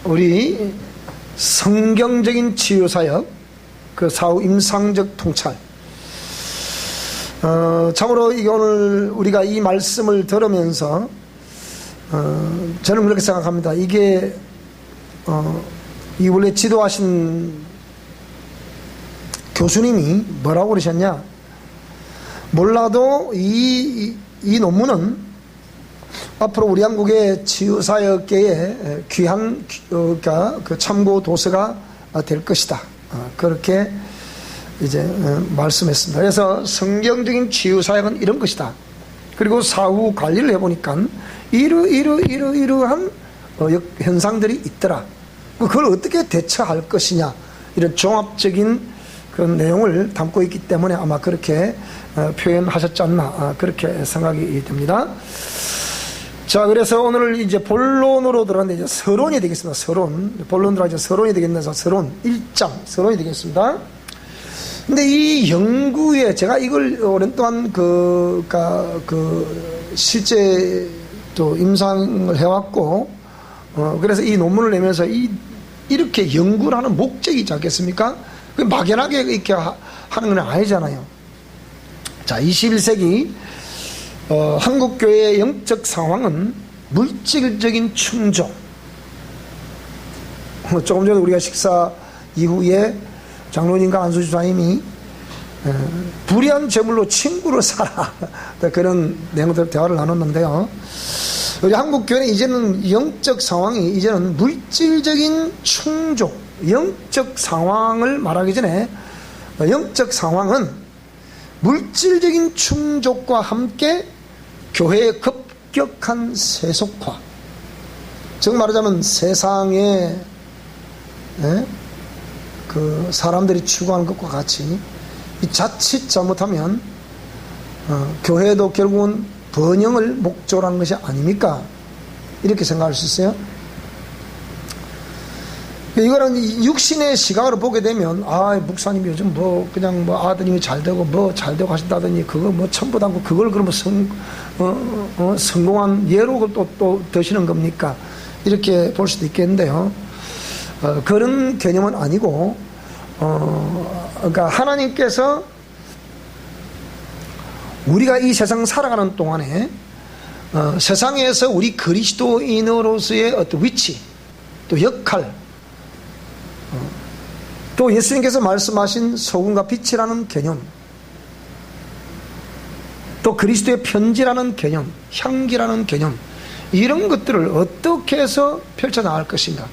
우리 성경적인 치유사역, 그 사후 임상적 통찰. 참으로 이게 오늘 우리가 이 말씀을 들으면서 저는 그렇게 생각합니다. 이게 이 원래 지도하신 교수님이 뭐라고 그러셨냐? 몰라도 이 논문은 앞으로 우리 한국의 치유사역계의 귀한 그 참고 도서가 될 것이다. 그렇게 이제 말씀했습니다. 그래서 성경적인 치유사역은 이런 것이다. 그리고 사후 관리를 해보니까 이러한 현상들이 있더라. 그걸 어떻게 대처할 것이냐, 이런 종합적인 그 내용을 담고 있기 때문에 아마 그렇게 표현하셨지 않나, 그렇게 생각이 됩니다. 자, 그래서 오늘 이제 본론으로 들어갔는데 이제 서론이 되겠습니다. 서론. 본론으로 이제 서론이 되겠네서 서론 1장 서론이 되겠습니다. 근데 이 연구에 제가 이걸 오랜 동안 실제 또 임상을 해왔고, 그래서 이 논문을 내면서 이렇게 연구를 하는 목적이 있지 않겠습니까? 막연하게 이렇게 하는 건 아니잖아요. 자, 21세기 한국교회의 영적 상황은 물질적인 충족. 조금 전에 우리가 식사 이후에 장로님과 안수주 사님이 불의한 재물로 친구를 사라, 그런 내용들 대화를 나눴는데요. 우리 한국교회는 이제는 영적 상황이 이제는 물질적인 충족, 영적 상황을 말하기 전에 영적 상황은 물질적인 충족과 함께 교회의 급격한 세속화, 즉 말하자면 세상에 그 사람들이 추구하는 것과 같이 자칫 잘못하면 교회도 결국은 번영을 목적으로 하는 것이 아닙니까? 이렇게 생각할 수 있어요. 이거는 육신의 시각으로 보게 되면, 목사님이 요즘 그냥 아드님이 잘 되고 잘 되고 하신다더니 그거 첨부 담고 그걸 그러면 성공한 예로 또 드시는 겁니까? 이렇게 볼 수도 있겠는데요. 그런 개념은 아니고, 그러니까 하나님께서 우리가 이 세상 살아가는 동안에 세상에서 우리 그리스도인으로서의 어떤 위치, 또 역할, 또 예수님께서 말씀하신 소금과 빛이라는 개념, 또 그리스도의 편지라는 개념, 향기라는 개념, 이런 것들을 어떻게 해서 펼쳐나갈 것인가.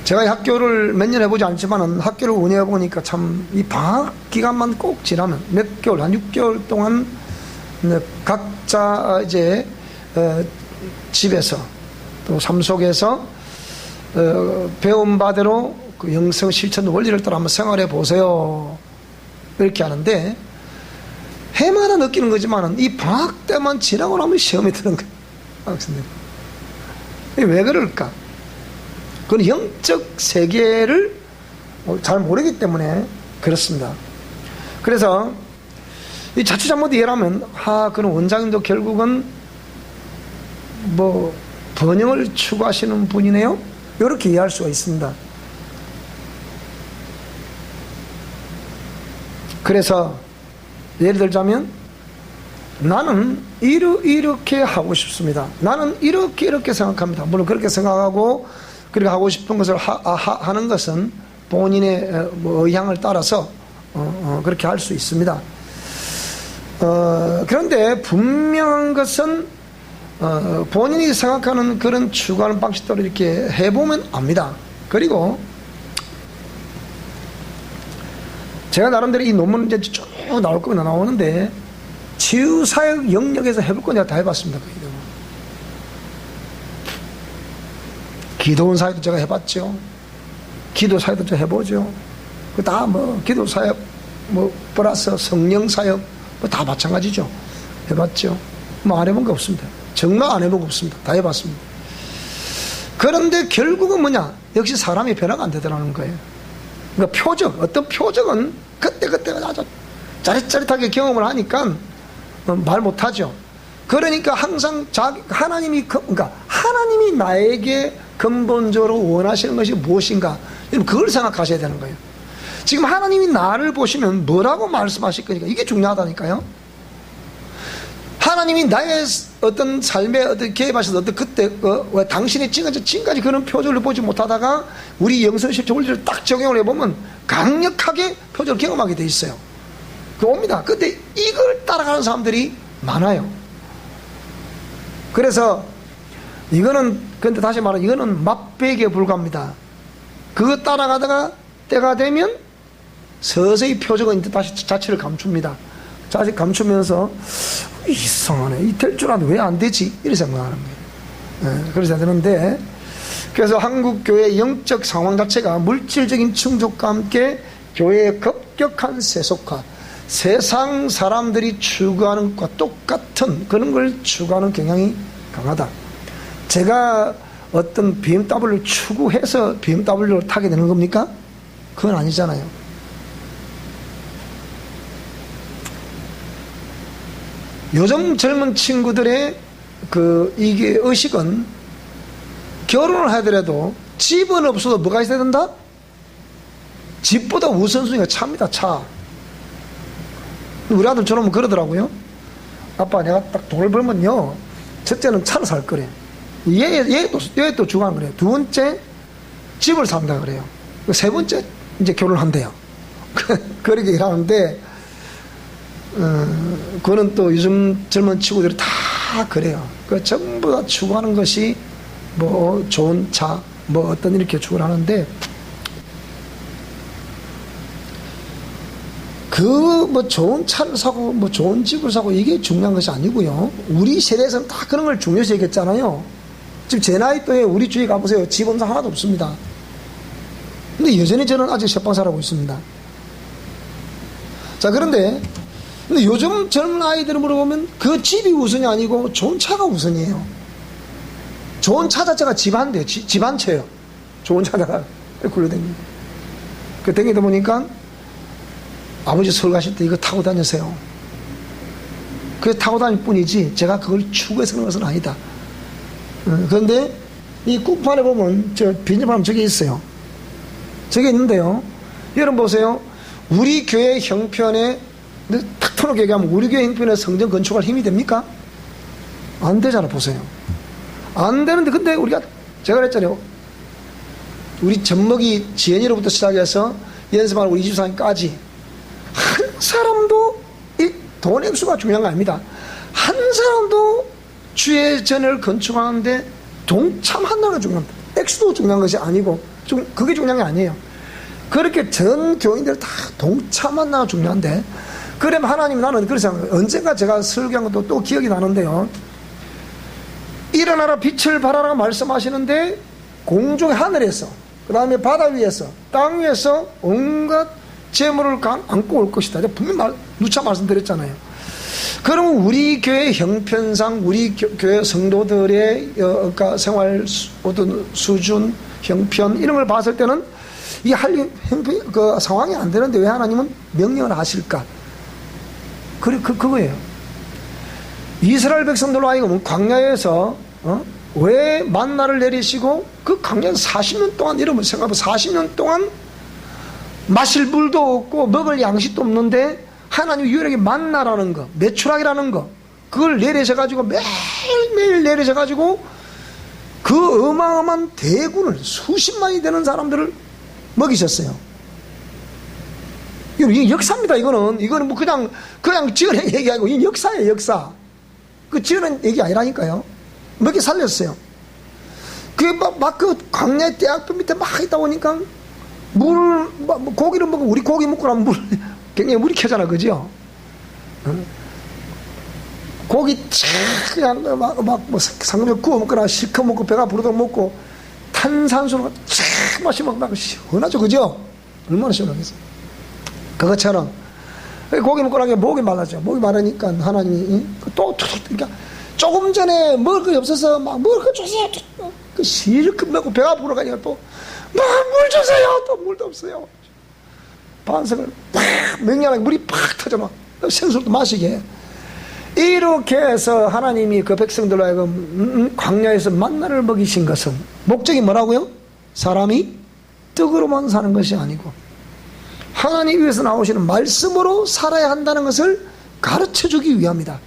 제가 학교를 몇 년 해보지 않지만 학교를 운영해보니까 참 이 방학 기간만 꼭 지나면 몇 개월, 한 6개월 동안 각자 이제 집에서 또 삶 속에서 배운 바대로 그 영성 실천 원리를 따라 한번 생활해 보세요, 이렇게 하는데 해마다 느끼는 거지만 이 방학 때만 지나고 나면 시험이 드는 거예요. 학생들 왜 그럴까? 그건 영적 세계를 잘 모르기 때문에 그렇습니다. 그래서 이 자칫 잘못 이해를 하면 그런 원장님도 결국은 번영을 추구하시는 분이네요, 이렇게 이해할 수가 있습니다. 그래서 예를 들자면 나는 이렇게 하고 싶습니다, 나는 이렇게 생각합니다. 물론 그렇게 생각하고 그렇게 하고 싶은 것을 하는 것은 본인의 의향을 따라서 그렇게 할 수 있습니다. 그런데 분명한 것은 본인이 생각하는 그런 추구하는 방식대로 이렇게 해보면 압니다. 그리고 제가 나름대로 이 논문 이제 쭉 나올 거면 나오는데 치유사역 영역에서 해볼 건 내가 다 해봤습니다. 기도원 사역도 제가 해봤죠. 기도 사역도 제가 해보죠. 그 다 기도 사역 플러스 성령 사역 다 마찬가지죠. 해봤죠. 안 해본 거 없습니다. 정말 안 해본 거 없습니다. 다 해봤습니다. 그런데 결국은 뭐냐? 역시 사람이 변화가 안 되더라는 거예요. 그러니까 어떤 표적은 그때 아주 짜릿짜릿하게 경험을 하니까 말 못하죠. 그러니까 항상 하나님이, 그러니까 하나님이 나에게 근본적으로 원하시는 것이 무엇인가? 여러분 그걸 생각하셔야 되는 거예요. 지금 하나님이 나를 보시면 뭐라고 말씀하실 거니까 이게 중요하다니까요. 하나님이 나의 어떤 삶에 어떤 개입하셔서 어떤 그때 왜 당신이 지금까지 그런 표적을 보지 못하다가 우리 영성실체 원리를 딱 적용을 해보면 강력하게 표적을 경험하게 돼 있어요. 그 옵니다. 근데 이걸 따라가는 사람들이 많아요. 그래서 이거는 근데 다시 말하면 이거는 맛배기에 불과합니다. 그거 따라가다가 때가 되면 서서히 표적은 다시 자체를 감춥니다. 자식 감추면서 이상하네, 이 될 줄 아는데 왜 안 되지? 이렇게 생각하는 거예요. 네, 그래서 되는데, 그래서 한국 교회의 영적 상황 자체가 물질적인 충족과 함께 교회의 급격한 세속화, 세상 사람들이 추구하는 것과 똑같은 그런 걸 추구하는 경향이 강하다. 제가 어떤 BMW를 추구해서 BMW를 타게 되는 겁니까? 그건 아니잖아요. 요즘 젊은 친구들의 이게 의식은 결혼을 하더라도 집은 없어도 뭐가 있어야 된다? 집보다 우선순위가 차입니다, 차. 우리 아들 저놈은 그러더라고요. 아빠, 내가 딱 돈을 벌면요, 첫째는 차를 살 거래. 얘 또 주관 그래요. 두 번째, 집을 산다 그래요. 세 번째, 이제 결혼을 한대요. 그렇게 일하는데, 그거는 또 요즘 젊은 친구들이 다 그래요. 전부 다 추구하는 것이 뭐 좋은 차, 뭐 어떤 이렇게 추구를 하는데, 뭐 좋은 차를 사고 뭐 좋은 집을 사고 이게 중요한 것이 아니고요. 우리 세대에서는 다 그런 걸 중요시 여겼잖아요. 지금 제 나이 또에 우리 주위에 가보세요. 집 없는 사람 하나도 없습니다. 근데 여전히 저는 아직 셰방살하고 있습니다. 자, 그런데 요즘 젊은 아이들을 물어보면 그 집이 우선이 아니고 좋은 차가 우선이에요. 좋은 차 자체가 집 한 대, 집 한 채요. 좋은 차다가 굴러다닙니다. 그 댕기다 보니까 아버지 서울 가실 때 이거 타고 다녔어요. 그래서 타고 다닐 뿐이지 제가 그걸 추구해서 그런 것은 아니다. 그런데 이 꾹판에 보면 저 빈집하면 저게 있어요. 저게 있는데요. 여러분 보세요. 우리 교회 형편에 탁 터놓게 얘기하면 우리 교회 형편에 성전 건축할 힘이 됩니까? 안 되잖아. 보세요. 안 되는데 근데 우리가 제가 그랬잖아요. 우리 젖먹이 지연이로부터 시작해서 연습하는 우리 이주사님까지 한 사람도 이 돈 액수가 중요한 거 아닙니다. 한 사람도 주의 전을 건축하는데 동참한다는 게 중요합니다. 액수도 중요한 것이 아니고 그게 중요한 게 아니에요. 그렇게 전 교인들 다 동참한다는 게 중요한데, 그러면 하나님, 나는 그래서 언젠가 제가 설교한 것도 또 기억이 나는데요. 일어나라 빛을 발하라 말씀하시는데 공중의 하늘에서, 그 다음에 바다 위에서, 땅 위에서 온갖 재물을 안고 올 것이다. 분명히 누차 말씀드렸잖아요. 그러면 우리 교회 형편상 우리 교회 성도들의 생활 수준, 형편 이런 걸 봤을 때는 이 상황이 안 되는데 왜 하나님은 명령을 하실까? 그거예요. 이스라엘 백성들로 하여금 광야에서 왜 만나를 내리시고 그 광야에서 40년 동안, 이러면 생각해보면 40년 동안 마실 물도 없고 먹을 양식도 없는데 하나님이 유일하게 만나라는 거, 메추락이라는 거, 그걸 내리셔가지고 매일매일 내리셔가지고 그 어마어마한 대군을, 수십만이 되는 사람들을 먹이셨어요. 이게 역사입니다. 이거는 뭐 그냥 지어낸 얘기 아니고 이 역사예요. 역사. 그 지어낸 얘기 아니라니까요. 먹이 살렸어요. 그게 그 광야의 대학교 밑에 막 있다 보니까 고기를 먹고, 우리 고기 먹고 나면 굉장히 물이 켜잖아, 그죠? 고기 그냥 상급에 구워 먹거나 실컷 먹고 배가 부르도록 먹고 탄산수로 쫙 마시면 막 시원하죠, 그죠? 얼마나 시원하겠어요. 그것처럼 고기 먹고 나면 목이 말라져. 목이 마르니까 하나님이 또 그러니까 조금 전에 먹을 것이 없어서 막 먹을 거 주세요. 그 실컷 먹고 배가 부르가니까 또 물 주세요. 또 물도 없어요. 반석을 팍 명령하게 물이 팍 터져 막 생수도 마시게. 이렇게 해서 하나님이 그 백성들로 하여금 광야에서 만나를 먹이신 것은 목적이 뭐라고요? 사람이 떡으로만 사는 것이 아니고 하나님 위에서 나오시는 말씀으로 살아야 한다는 것을 가르쳐주기 위함이다.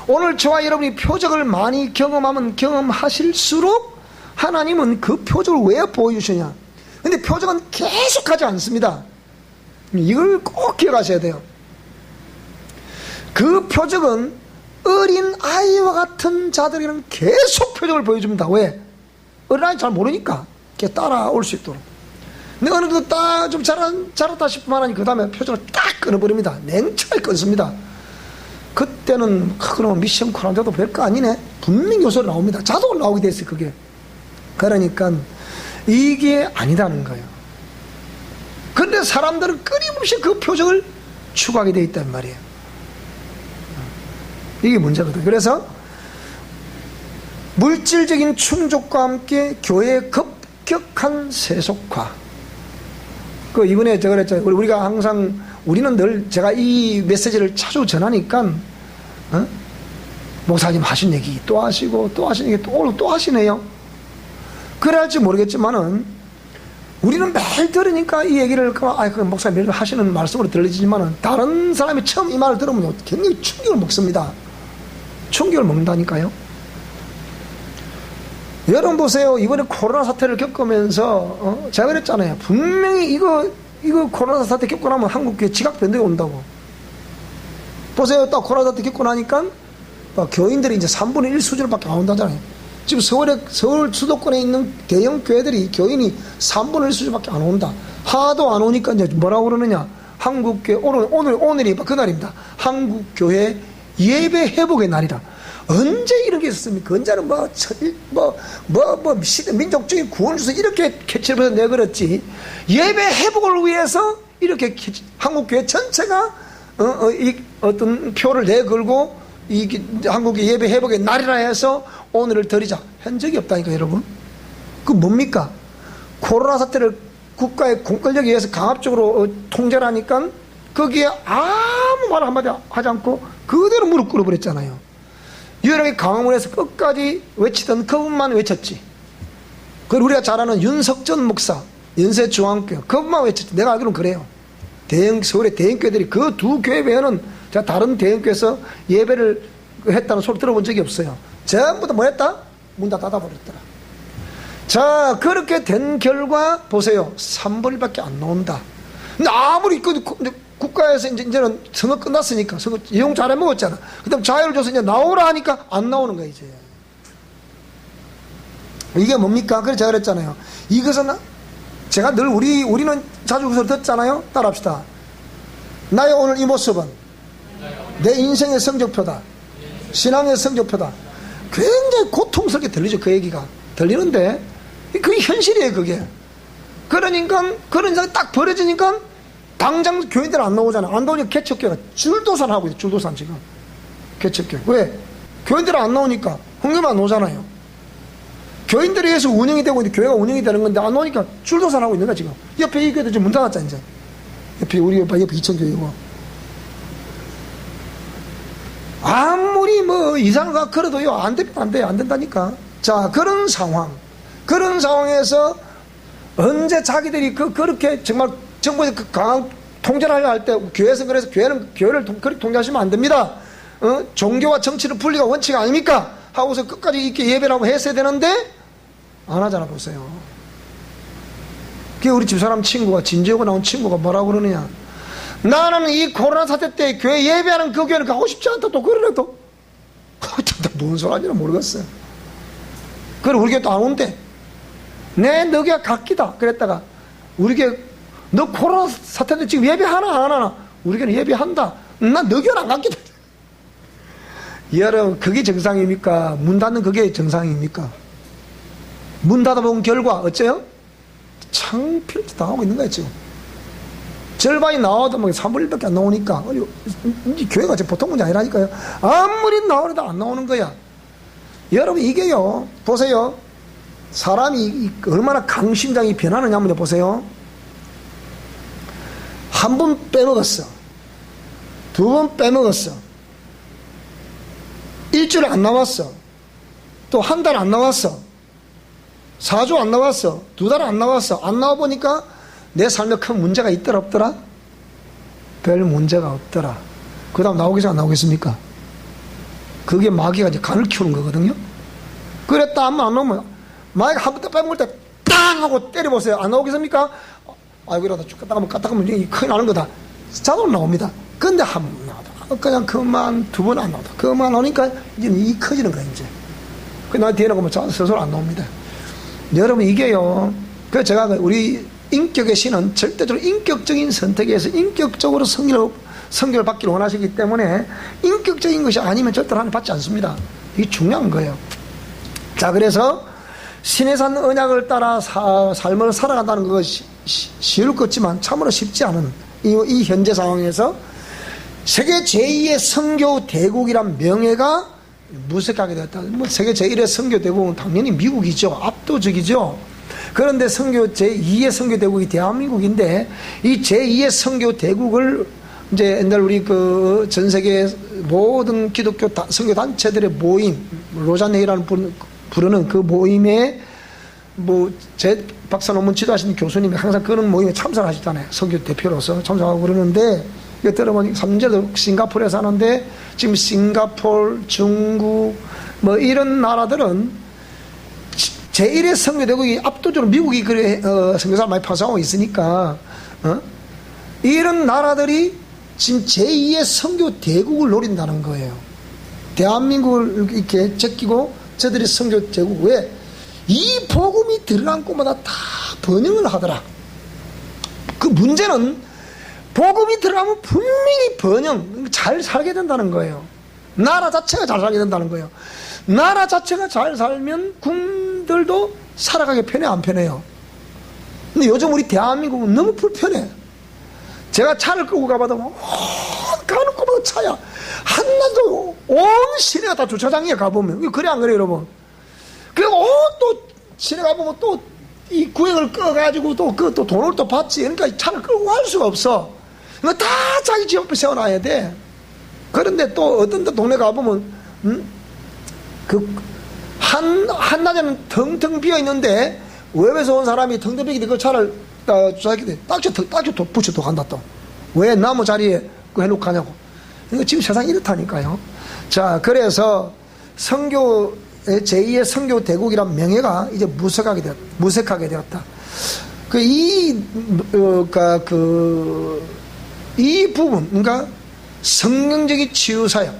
오늘 저와 여러분이 표적을 많이 경험하면 경험하실수록 하나님은 그 표적을 왜 보여주시냐? 근데 표적은 계속하지 않습니다. 이걸 꼭 기억하셔야 돼요. 그 표적은 어린 아이와 같은 자들에게는 계속 표적을 보여줍니다. 왜? 어린 아이 잘 모르니까 이렇게 따라올 수 있도록. 근데 어느 정도 딱 좀 자랐다 싶으면 하나님 그 다음에 표적을 딱 끊어버립니다. 냉철하게 끊습니다. 그때는 그럼 미션 코란데도 별거 아니네. 분명히 요소로 나옵니다. 자동으로 나오게 됐어요. 그게. 그러니까 이게 아니다는 거예요. 그런데 사람들은 끊임없이 그 표적을 추구하게 돼 있단 말이에요. 이게 문제거든. 그래서 물질적인 충족과 함께 교회의 급격한 세속화. 그 이번에 제가 그랬잖아요. 우리가 항상 우리는 늘 제가 이 메시지를 자주 전하니까 목사님 하신 얘기 또 하시고 또 하신 얘기 오늘 또 하시네요. 그래야 할지 모르겠지만은 우리는 매일 들으니까 이 얘기를 그 목사님 매일 하시는 말씀으로 들리지만은 다른 사람이 처음 이 말을 들으면 굉장히 충격을 먹습니다. 충격을 먹는다니까요. 여러분 보세요. 이번에 코로나 사태를 겪으면서 제가 그랬잖아요. 분명히 이거 코로나 사태 겪고 나면 한국교회 지각 변동이 온다고. 보세요. 딱 코로나 사태 겪고 나니까 교인들이 이제 3분의 1 수준밖에 안 온다잖아요. 지금 서울 수도권에 있는 대형 교회들이 교인이 3분의 1 수준밖에 안 온다. 하도 안 오니까 이제 뭐라고 그러느냐. 한국교회 오늘이 그날입니다. 한국교회 예배 회복의 날이다. 언제 이런 게 있었습니까? 언제는 민족적인 구원주서 이렇게 캐치를 해서 내걸었지. 예배 회복을 위해서 이렇게 한국교회 전체가 어떤 표를 내걸고 한국의 예배 회복의 날이라 해서 오늘을 드리자 한 적이 없다니까 여러분. 그 뭡니까? 코로나 사태를 국가의 공권력에 의해서 강압적으로 통제를 하니까 거기에 아무 말 한마디 하지 않고 그대로 무릎 꿇어버렸잖아요. 유일하게 강화문에서 끝까지 외치던 그분만 외쳤지. 그리고 우리가 잘 아는 윤석전 목사 연세중앙교회 그분만 외쳤지. 내가 알기로는 그래요. 서울의 대형교회들이 그 두 교회 외에는 제가 다른 대형교회에서 예배를 했다는 소리 들어본 적이 없어요. 전부 다 뭐 했다? 문 다 닫아버렸더라. 자, 그렇게 된 결과 보세요. 3분의 1밖에 안 나온다. 근데 아무리 국가에서 이제는 선거 끝났으니까 선거 이용 잘해 먹었잖아. 그 다음 자유를 줘서 이제 나오라 하니까 안 나오는 거야 이제. 이게 뭡니까? 그래서 제가 그랬잖아요. 이것은 제가 늘 우리는 자주 그 소리 듣잖아요. 따라합시다. 나의 오늘 이 모습은 내 인생의 성적표다. 신앙의 성적표다. 굉장히 고통스럽게 들리죠. 그 얘기가 들리는데 그게 현실이에요. 그게. 그러니까 그런 상황이 딱 벌어지니까 당장 교인들 안 나오잖아. 안 나오니까 개척교회가 줄도산 하고 있어. 줄도산 지금. 개척교회. 왜? 교인들 안 나오니까 헌금 안 오잖아요. 교인들에 의해서 운영이 되고 있는데 교회가 운영이 되는 건데 안 오니까 줄도산 하고 있는 거야 지금. 옆에 이 교회도 지금 문 닫았잖아 이제. 우리 옆에 이천교회고. 아무리 이상하가 그래도요 안 된다니까. 자, 그런 상황에서 언제 자기들이 그렇게 정말 정부에서 강한 통제를 하려 할 때 교회에서 그래서 교회를 그렇게 통제하시면 안 됩니다. 종교와 정치를 분리가 원칙 아닙니까? 하고서 끝까지 이렇게 예배를 하고 했어야 되는데 안 하잖아. 보세요. 그게 우리 집사람 친구가 진지하고 나온 친구가 뭐라고 그러느냐. 나는 이 코로나 사태 때 교회 예배하는 그 교회는 가고 싶지 않다. 또 그러네 또. 뭔 소리 하는지 모르겠어요. 그래 우리 교회 또 안 온대. 너 교회 각기다. 그랬다가 우리 교회 너 코로나 사태 때 지금 예배하나 안 하나? 우리 교회는 예배한다. 난 너 교회는 안 갔겠다. 여러분 그게 정상입니까? 문 닫는 그게 정상입니까? 문 닫아본 결과 어째요? 창피를 당하고 있는 거야 지금. 절반이 나와도 3분의 1밖에 안 나오니까 교회가 보통 문제 아니라니까요. 아무리 나오려도 안 나오는 거야. 여러분 이게요 보세요. 사람이 얼마나 강심장이 변하느냐 한번 보세요. 한 번 빼먹었어. 두 번 빼먹었어. 일주일 안 나왔어. 또 한 달 안 나왔어. 4주 안 나왔어. 2달 안 나왔어. 안 나와보니까 내 삶에 큰 문제가 있더라 없더라? 별 문제가 없더라. 그 다음 나오겠어 안 나오겠습니까? 그게 마귀가 이제 간을 키우는 거거든요. 그랬다 하면 안 나오면 마귀가 한 번 더 빼먹을 때 땅 하고 때려보세요. 안 나오겠습니까? 아이고 이러다 까딱하면 큰일 나는 거다. 자동으로 나옵니다. 근데 한 번 나오다. 그냥 그만 2번 안 나오다. 그만 오니까 이제 이 커지는 거야 이제. 그 나 뒤에 나가면 스스로 안 나옵니다. 여러분 이게요. 그 제가 우리 인격의 신은 절대적으로 인격적인 선택에서 인격적으로 성결을 받기를 원하시기 때문에 인격적인 것이 아니면 절대로 하나님 받지 않습니다. 이게 중요한 거예요. 자, 그래서 신의 산 언약을 따라 삶을 살아간다는 것이 쉬울 것 같지만 참으로 쉽지 않은 이 현재 상황에서 세계 제2의 선교 대국이란 명예가 무색하게 되었다. 뭐 세계 제1의 선교 대국은 당연히 미국이죠. 압도적이죠. 그런데 제2의 선교 대국이 대한민국인데 이 제2의 선교 대국을 이제 옛날 우리 그 전 세계 모든 기독교 선교 단체들의 모임, 로잔회의라는 부르는 그 모임에 뭐 제 박사 논문 지도하시는 교수님이 항상 그런 모임에 참석하시잖아요. 선교 대표로서 참석하고 그러는데 이거 들어보니 3년째도 싱가포르에 사는데 지금 싱가포르, 중국 뭐 이런 나라들은 제1의 선교 대국이 압도적으로 미국이 그래 선교사를 많이 파송하고 있으니까 이런 나라들이 지금 제2의 선교 대국을 노린다는 거예요. 대한민국을 이렇게 제끼고 저들이 선교 대국 왜? 이 복음이 들어간 곳마다 다 번영을 하더라. 그 문제는 복음이 들어가면 분명히 잘 살게 된다는 거예요. 나라 자체가 잘 살게 된다는 거예요. 나라 자체가 잘 살면 군들도 살아가기 편해 안 편해요? 근데 요즘 우리 대한민국은 너무 불편해. 제가 차를 끌고 가봐도 가는 곳마다 차야. 한나도 온 시내가 다 주차장이야 가보면. 그래 안 그래 여러분? 그리고 또 시내 가보면 또 이 구역을 꺼가지고 또 돈을 또 받지. 그러니까 차를 끌고 갈 수가 없어. 이거 다 자기 집 앞에 세워놔야 돼. 그런데 또 어떤 데 동네 가보면 한낮에는 텅텅 비어있는데 외부에서 온 사람이 텅텅 비어있는데 그 차를 딱지 붙여 또 간다 또. 왜 나무 자리에 그 해놓고 가냐고. 그러니까 지금 세상이 이렇다니까요. 자, 그래서 제2의 선교 대국이란 명예가 이제 무색하게 되었다. 이 부분, 그러니까 성경적인 치유사역,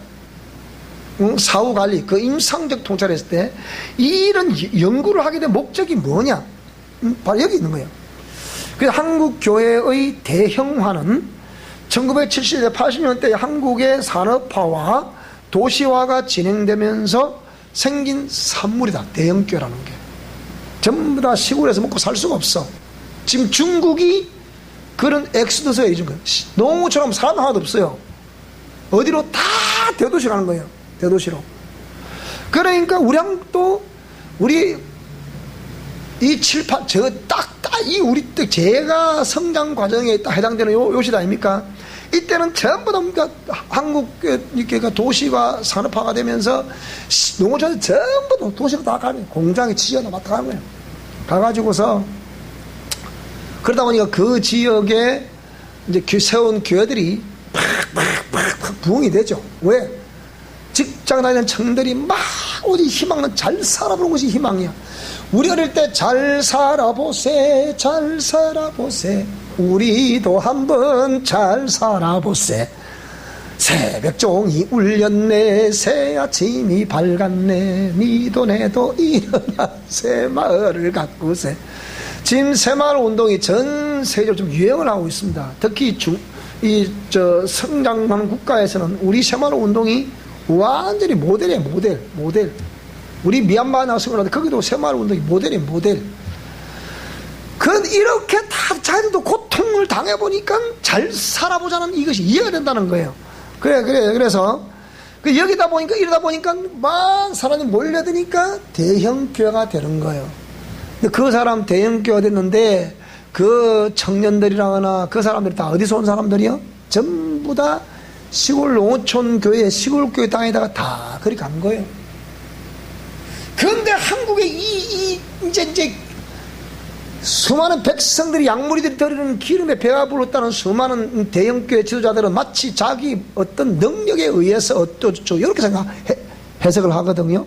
사후관리, 그 임상적 통찰을 했을 때 이런 연구를 하게 된 목적이 뭐냐? 바로 여기 있는 거예요. 그래서 한국교회의 대형화는 1970년대, 80년대 한국의 산업화와 도시화가 진행되면서 생긴 산물이다. 대형교회라는 게. 전부 다 시골에서 먹고 살 수가 없어. 지금 중국이 그런 엑스더스에 이준 거예요. 농구처럼 사람 하나도 없어요. 어디로 다 대도시 가는 거예요. 대도시로. 그러니까 우리 이 7, 8, 우리 때 제가 성장 과정에 딱 해당되는 요 시대 아닙니까? 이때는 전부 다 한국 도시가 산업화가 되면서 농어촌 전부 다 도시로 다 가는 거예요. 공장에 지어다 맡아 가는 거예요. 가가지고서 그러다 보니까 그 지역에 이제 세운 교회들이 팍 부흥이 되죠. 왜? 직장 다니는 청들이 막 어디 희망은 잘 살아보는 것이 희망이야. 우리 어릴 때 잘 살아보세, 잘 살아보세. 우리도 한번 잘 살아보세. 새벽종이 울렸네, 새 아침이 밝았네. 니도 내도 일어나 새마을을 가꾸세. 지금 새마을 운동이 전 세계적으로 좀 유행을 하고 있습니다. 특히 성장하는 국가에서는 우리 새마을 운동이 완전히 모델이에요. 모델. 우리 미얀마 나왔을 거라도 거기도 새마을 운동이 모델이에요. 모델. 이렇게 다 자기들도 고통을 당해보니까 잘 살아보자는 이것이 이해가 된다는 거예요. 그래서 이러다 보니까 막 사람이 몰려드니까 대형교회가 되는 거예요. 근데 그 사람 대형교회가 됐는데 그 청년들이라거나 그 사람들이 다 어디서 온 사람들이요? 전부 다 시골 농어촌 교회, 시골 교회 땅에다가 다 그리 간 거예요. 그런데 한국에 이제 수많은 백성들이, 약물이들이 드리는 기름에 배가 불렀다는 수많은 대형교회 지도자들은 마치 자기 어떤 능력에 의해서 어쩌고 이렇게 해석을 하거든요.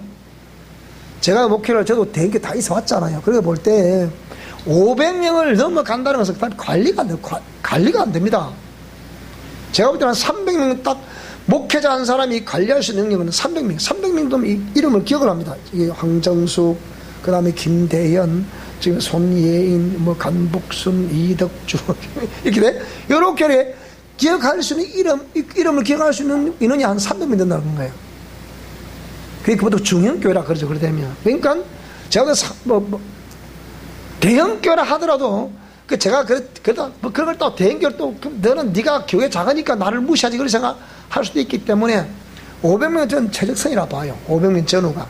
제가 목회를, 저도 대형교회 다 있어 왔잖아요. 그렇게 볼 때 500명을 넘어간다는 것은 관리가 안 됩니다. 제가 볼 때는 300명 딱 목회자 한 사람이 관리할 수 있는 능력은 300명도 이름을 기억을 합니다. 이게 황정숙, 그 다음에 김대현, 지금 손예인, 간복순, 이덕주 이렇게 돼. 이렇게 기억할 수 있는 이름을 기억할 수 있는 인원이 한 300명 된다는 거예요. 그게 그것도 중형교회라 그러죠. 그러면 그러니까 제가 대형교회라 하더라도 제가 그런 걸 또 대형교회 또 너는 네가 교회 작으니까 나를 무시하지 그렇게 생각할 수도 있기 때문에 500명은 전 최적선이라 봐요. 500명 전후가.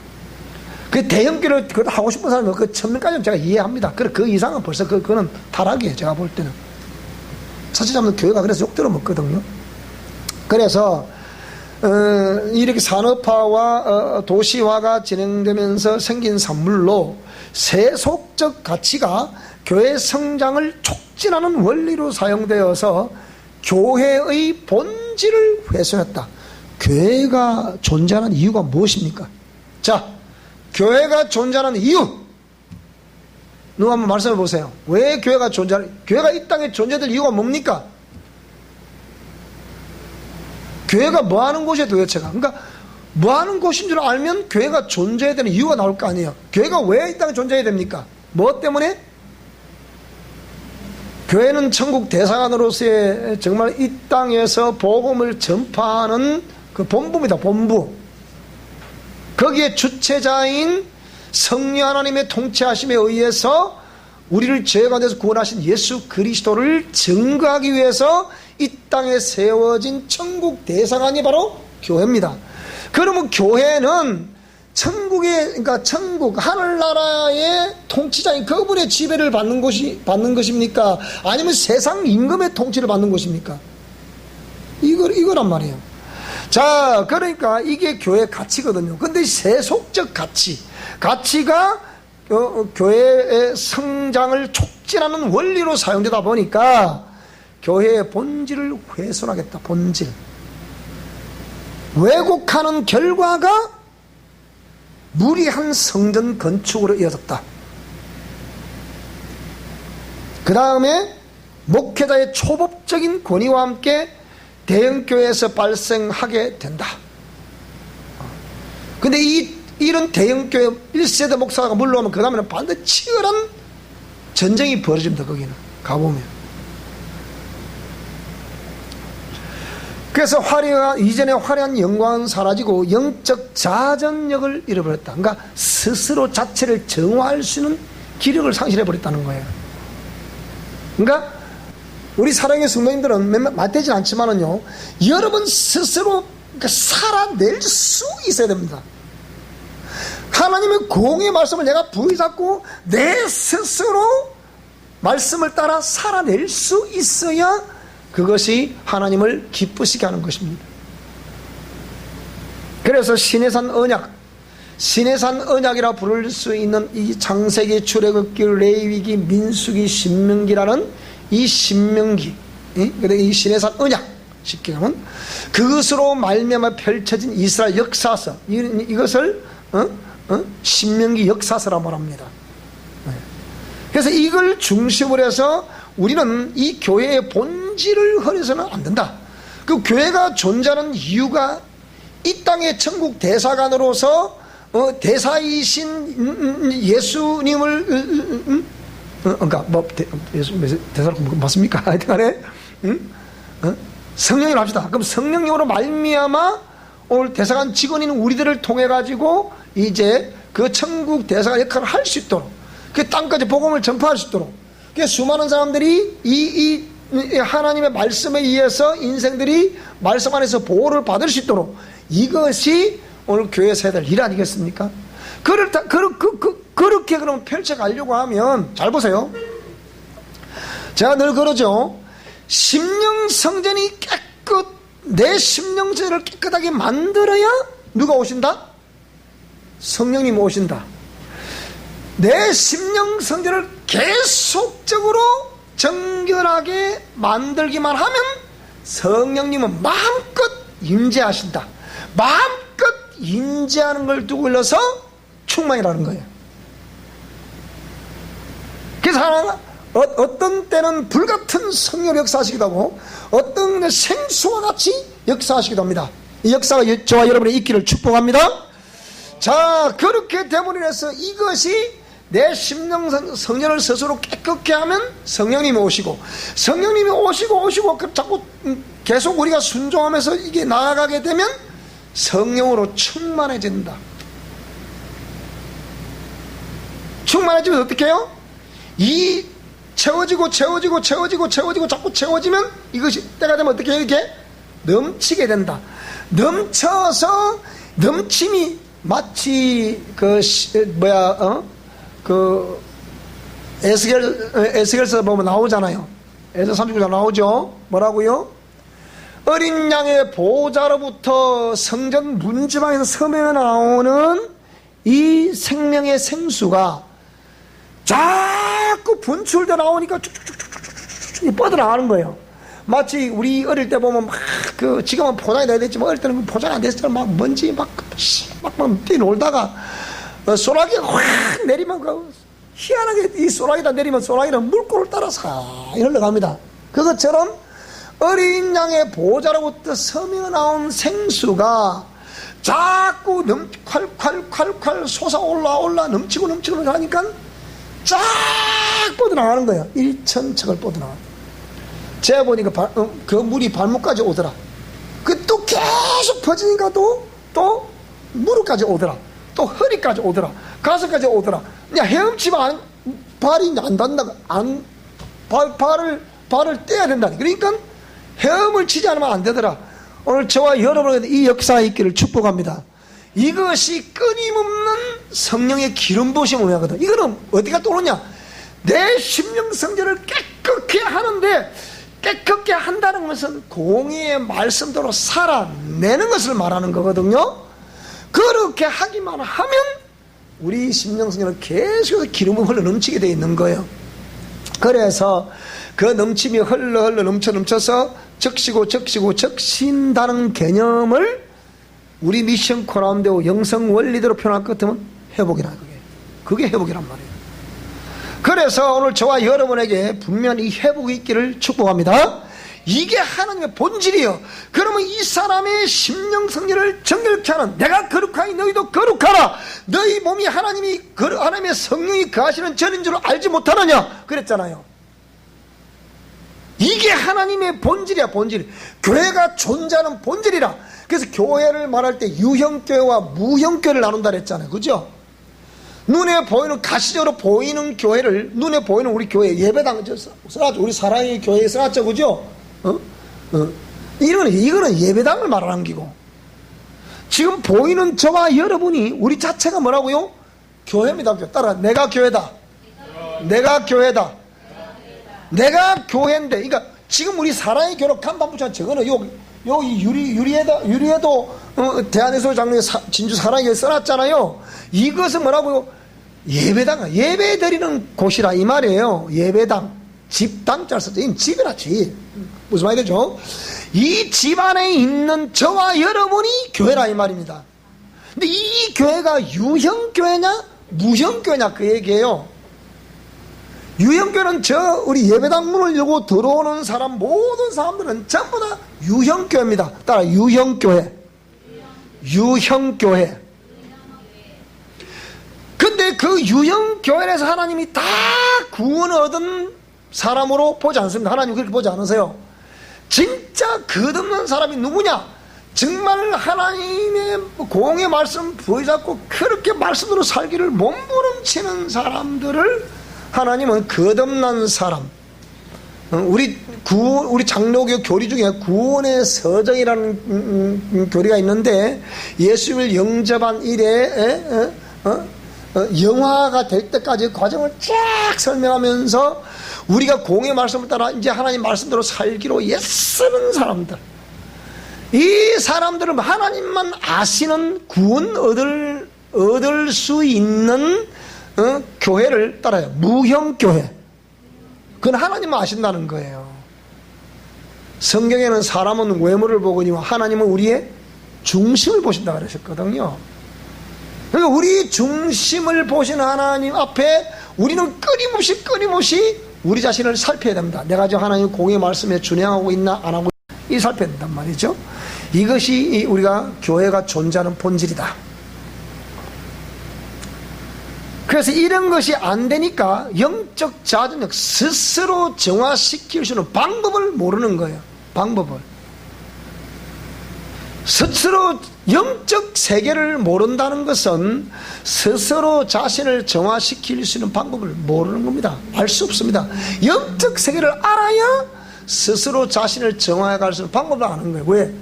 그 대형교회를 하고 싶은 사람은 그 1000명까지는 제가 이해합니다. 그 이상은 벌써 그거는 타락이에요. 제가 볼 때는. 사실 자면 교회가 그래서 욕 들어먹거든요. 그래서 이렇게 산업화와 도시화가 진행되면서 생긴 산물로 세속적 가치가 교회 성장을 촉진하는 원리로 사용되어서 교회의 본질을 훼손했다. 교회가 존재하는 이유가 무엇입니까? 자, 교회가 존재하는 이유, 누가 한번 말씀해 보세요. 왜 교회가 교회가 이 땅에 존재될 이유가 뭡니까? 교회가 뭐 하는 곳이에요, 도대체가? 그러니까 뭐 하는 곳인 줄 알면 교회가 존재해야 되는 이유가 나올 거 아니에요. 교회가 왜 이 땅에 존재해야 됩니까? 뭐 때문에? 교회는 천국 대사관으로서의 정말 이 땅에서 복음을 전파하는 그 본부입니다. 본부. 거기에 주체자인 성령 하나님의 통치하심에 의해서 우리를 죄 가운데서 구원하신 예수 그리스도를 증거하기 위해서 이 땅에 세워진 천국 대사관이 바로 교회입니다. 그러면 교회는 그러니까 천국, 하늘나라의 통치자인 그분의 지배를 받는 것입니까? 아니면 세상 임금의 통치를 받는 것입니까? 이거란 말이에요. 자, 그러니까 이게 교회의 가치거든요. 근데 세속적 가치가 교회의 성장을 촉진하는 원리로 사용되다 보니까 교회의 본질을 훼손하겠다. 본질. 왜곡하는 결과가 무리한 성전 건축으로 이어졌다. 그 다음에 목회자의 초법적인 권위와 함께 대형교회에서 발생하게 된다. 근데 이런 대형교회 1세대 목사가 물러오면 그 다음에는 반드시 치열한 전쟁이 벌어집니다. 거기는 가보면. 그래서 이전의 화려한 영광은 사라지고 영적 자전력을 잃어버렸다. 그러니까 스스로 자체를 정화할 수 있는 기력을 상실해버렸다는 거예요. 그러니까 우리 사랑의 성도님들은 맞대진 않지만은요, 여러분 스스로 살아낼 수 있어야 됩니다. 하나님의 공의 말씀을 내가 부여잡고 내 스스로 말씀을 따라 살아낼 수 있어야 그것이 하나님을 기쁘시게 하는 것입니다. 그래서 신해산 언약이라 부를 수 있는 이 창세기, 출애굽기, 레위기, 민수기, 신명기라는 이 신명기, 이 신해산 언약, 쉽게 하면 그것으로 말미암아 펼쳐진 이스라엘 역사서, 이것을 신명기 역사서라고 말합니다. 그래서 이걸 중심으로 해서 우리는 이 교회의 본질을 흐려서는 안 된다. 그 교회가 존재하는 이유가 이 땅의 천국 대사관으로서 대사이신 예수님을 그러니까 대사관 맞습니까? 하여튼간에 성령으로 합시다. 그럼 성령님으로 말미암아 오늘 대사관 직원인 우리들을 통해 가지고 이제 그 천국 대사관 역할을 할 수 있도록, 그 땅까지 복음을 전파할 수 있도록, 그 수많은 사람들이 이 하나님의 말씀에 의해서 인생들이 말씀 안에서 보호를 받을 수 있도록, 이것이 오늘 교회에서 해야 될 일 아니겠습니까? 그렇게 그럼 펼쳐가려고 하면, 잘 보세요. 제가 늘 그러죠. 심령 성전이 내 심령성전을 깨끗하게 만들어야 누가 오신다? 성령님 오신다. 내 심령성전을 계속적으로 정결하게 만들기만 하면 성령님은 마음껏 임재하신다. 마음껏 임재하는 걸 두고 일러서 충만이라는 거예요. 그래서 하나가 어떤 때는 불같은 성령 역사하시기도 하고 어떤 때는 생수와 같이 역사하시기도 합니다. 이 역사가 저와 여러분의 있기를 축복합니다. 자, 그렇게 됨으로 인해서 이것이 내 심령 성전을 스스로 깨끗게 하면 성령님이 오시고 성령님이 오시고 자꾸 계속 우리가 순종하면서 이게 나아가게 되면 성령으로 충만해진다. 충만해지면 어떻게 해요? 이 채워지고 자꾸 채워지면 이것이 때가 되면 어떻게 해요? 이렇게 넘치게 된다. 넘쳐서 넘침이 마치 에스겔서 보면 나오잖아요. 에스겔 39장 나오죠. 뭐라고요? 어린 양의 보호자로부터 성전 문지방에서 섬에 나오는 이 생명의 생수가 자꾸 분출돼 나오니까 쭉쭉쭉쭉쭉 뻗어나가는 거예요. 마치 우리 어릴 때 보면 지금은 포장이 돼야 됐지만 어릴 때는 포장이 안 됐을 때 막 먼지 막 뛰놀다가 소나기가 확 내리면 희한하게 이 소나기다 내리면 소나기는 물꼬를 따라서 흘러갑니다. 그것처럼 어린 양의 보호자로부터 섬에 나온 생수가 자꾸 콸콸 솟아올라 넘치고 하니까 쫙 뻗어나가는 거예요. 일천척을 뻗어나가는 거예요. 제가 보니까 그 물이 발목까지 오더라. 또 계속 퍼지니까 또 무릎까지 오더라. 또 허리까지 오더라. 가슴까지 오더라. 그냥 헤엄치면 발이 안 닿는다. 발을 떼야 된다니. 그러니까 헤엄을 치지 않으면 안 되더라. 오늘 저와 여러분에게 이 역사가 있기를 축복합니다. 이것이 끊임없는 성령의 기름 부으심을 의미하거든. 이거는 어디가 또 오느냐? 내 심령 성전을 깨끗게 하는데, 깨끗게 한다는 것은 공의의 말씀대로 살아내는 것을 말하는 거거든요. 그렇게 하기만 하면 우리 심령 성전은 계속해서 기름을 흘러 넘치게 되어 있는 거예요. 그래서 그 넘침이 흘러 넘쳐서 적신다는 개념을 우리 미션 코라운데오 영성 원리대로 표현할 것 같으면 회복이라. 그게 회복이란 말이에요. 그래서 오늘 저와 여러분에게 분명히 회복이 있기를 축복합니다. 이게 하나님의 본질이에요. 그러면 이 사람의 심령 성전을 정결케 하는, 내가 거룩하니 너희도 거룩하라. 너희 몸이 하나님의 성령이 거하시는 전인 줄 알지 못하느냐 그랬잖아요. 이게 하나님의 본질이야. 본질. 교회가 존재하는 본질이라. 그래서 교회를 말할 때 유형교회와 무형교회를 나눈다 그랬잖아요. 그죠? 눈에 보이는, 가시적으로 보이는 교회를, 눈에 보이는 우리 교회 예배당 써놨죠. 우리 사랑의 교회에 써놨죠. 그죠? 이거는 예배당을 말하는 기고, 지금 보이는 저와 여러분이 우리 자체가 뭐라고요? 교회입니다. 따라, 내가 교회다. 내가 교회다. 내가 교회인데, 그러니까 지금 우리 사랑의 교회 간판 붙여놓은 저거는 여기 유리에도 대한예술 장로의 진주 사랑의 교회 써놨잖아요. 이것은 뭐라고요? 예배당, 예배 드리는 곳이라 이 말이에요. 예배당, 집당 잘 썼죠. 이 집이라 집. 무슨 말이 되죠? 이 집 안에 있는 저와 여러분이 교회라 이 말입니다. 근데 이 교회가 유형교회냐 무형교회냐 그 얘기예요. 유형교회는 우리 예배당 문을 열고 들어오는 사람, 모든 사람들은 전부 다 유형교회입니다. 따라, 유형교회. 유형교회. 근데 그 유형교회에서 하나님이 다 구원을 얻은 사람으로 보지 않습니다. 하나님 그렇게 보지 않으세요. 진짜 거듭난 사람이 누구냐? 정말 하나님의 공의 말씀 부여잡고 그렇게 말씀으로 살기를 몸부림치는 사람들을 하나님은 거듭난 사람. 우리 장로교 교리 중에 구원의 서정이라는 교리가 있는데, 예수를 영접한 이래 영화가 될 때까지 과정을 쫙 설명하면서 우리가 공의 말씀을 따라 이제 하나님 말씀대로 살기로 애쓰는 사람들. 이 사람들은 하나님만 아시는 구원 얻을 수 있는 교회를 따라요. 무형교회. 그건 하나님만 아신다는 거예요. 성경에는 사람은 외모를 보거니와 하나님은 우리의 중심을 보신다 그러셨거든요. 그러니까 우리 중심을 보시는 하나님 앞에 우리는 끊임없이 우리 자신을 살펴야 됩니다. 내가 지금 하나님 공의 말씀에 준행하고 있나 안 하고 있나 살펴야 된단 말이죠. 이것이 우리가 교회가 존재하는 본질이다. 그래서 이런 것이 안 되니까 영적 자존력 스스로 정화시킬 수 있는 방법을 모르는 거예요. 방법을. 스스로 영적 세계를 모른다는 것은 스스로 자신을 정화시킬 수 있는 방법을 모르는 겁니다. 알 수 없습니다. 영적 세계를 알아야 스스로 자신을 정화해 갈 수 있는 방법을 아는 거예요. 왜?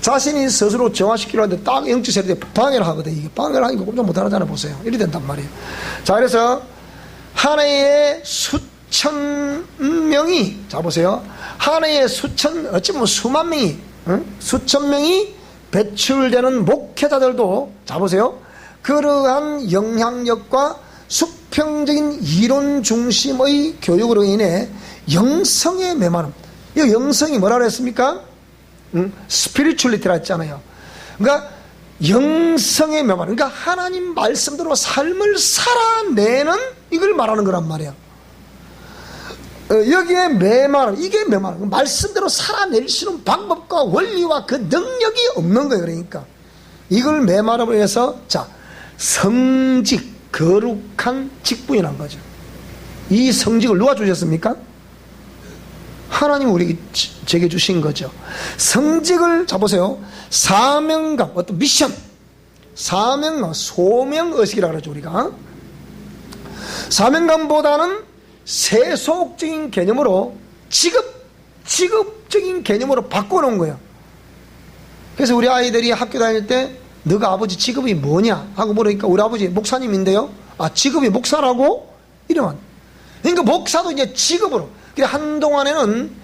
자신이 스스로 정화시키려 하는데 딱 영적 세계에 방해를 하거든. 이게 방해를 하니까 꼼짝 못하잖아. 보세요. 이래 된단 말이에요. 자, 그래서 하나의 수천 명이, 자 보세요. 하나의 어찌 보면 수만 명이, 수천 명이 배출되는 목회자들도, 자 보세요. 그러한 영향력과 수평적인 이론 중심의 교육으로 인해 영성의 메마름. 이 영성이 뭐라 그랬습니까? 스피리추얼리티라 했잖아요. 그러니까 영성의 메마름. 그러니까 하나님 말씀대로 삶을 살아내는 이걸 말하는 거란 말이에요. 여기에 메마름, 이게 메마름. 말씀대로 살아낼 수 있는 방법과 원리와 그 능력이 없는 거예요. 그러니까 이걸 메마름을 해서, 자, 성직, 거룩한 직분이란 거죠. 이 성직을 누가 주셨습니까? 하나님이 우리에게 제게 주신 거죠. 성직을, 자 보세요. 사명감, 어떤 미션, 사명감, 소명의식이라고 그러죠. 우리가 사명감보다는 세속적인 개념으로 직업적인 개념으로 바꿔놓은 거예요. 그래서 우리 아이들이 학교 다닐 때 너가 아버지 직업이 뭐냐 하고 물으니까 우리 아버지 목사님인데요. 아, 직업이 목사라고? 이러면, 그러니까 목사도 이제 직업으로. 한동안에는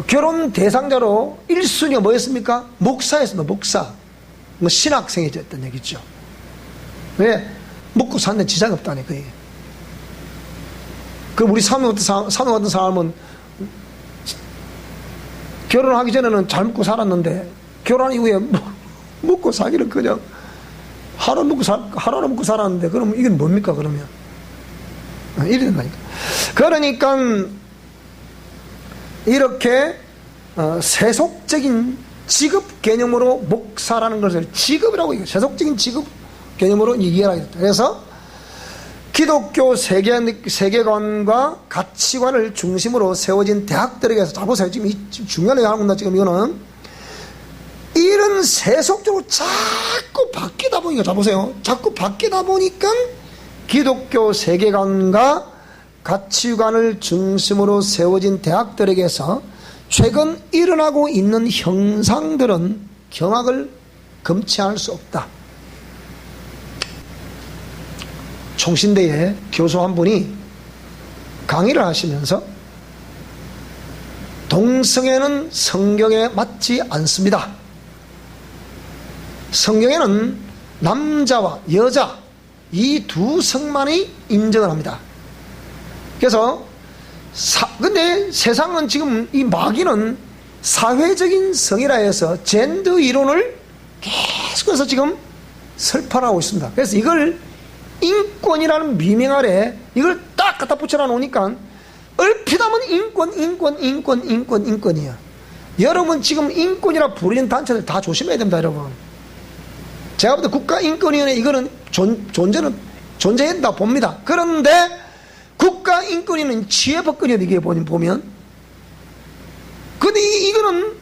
결혼 대상자로 1순위가 뭐였습니까? 목사였습니다. 목사. 뭐 신학생이 됐던 얘기죠. 왜? 먹고 사는데 지장이 없다니, 그 얘기. 그 우리 사노 같은 사람은 결혼하기 전에는 잘 먹고 살았는데 결혼 이후에 먹고 살기를 그냥 하루 먹고 살았는데, 그럼 이건 뭡니까, 그러면? 이래 된다니까. 그러니까 이렇게 세속적인 직업 개념으로 목사라는 것을 직업이라고 얘기해요. 세속적인 직업 개념으로 이해하겠다. 그래서 기독교 세계관과 가치관을 중심으로 세워진 대학들에게서, 자 보세요. 지금 중요한 얘기 하는 겁니다. 지금 이거는 이런 세속적으로 자꾸 바뀌다 보니까, 자 보세요. 자꾸 바뀌다 보니까 기독교 세계관과 가치관을 중심으로 세워진 대학들에게서 최근 일어나고 있는 형상들은 경악을 금치할 수 없다. 총신대에 교수 한 분이 강의를 하시면서 동성애는 성경에 맞지 않습니다. 성경에는 남자와 여자 이 두 성만이 인정을 합니다. 그래서 근데 세상은 지금 이 마귀는 사회적인 성이라 해서 젠더 이론을 계속해서 지금 설파하고 있습니다. 그래서 이걸 인권이라는 미명 아래 이걸 딱 갖다 붙여놔 놓으니까 얼핏 하면 인권이야. 여러분 지금 인권이라 부르는 단체들 다 조심해야 됩니다. 여러분, 제가 볼 때 국가인권위원회 이거는 존재한다 봅니다. 그런데 국가인권위는 치외법권이에요. 이게 보면 근데 이거는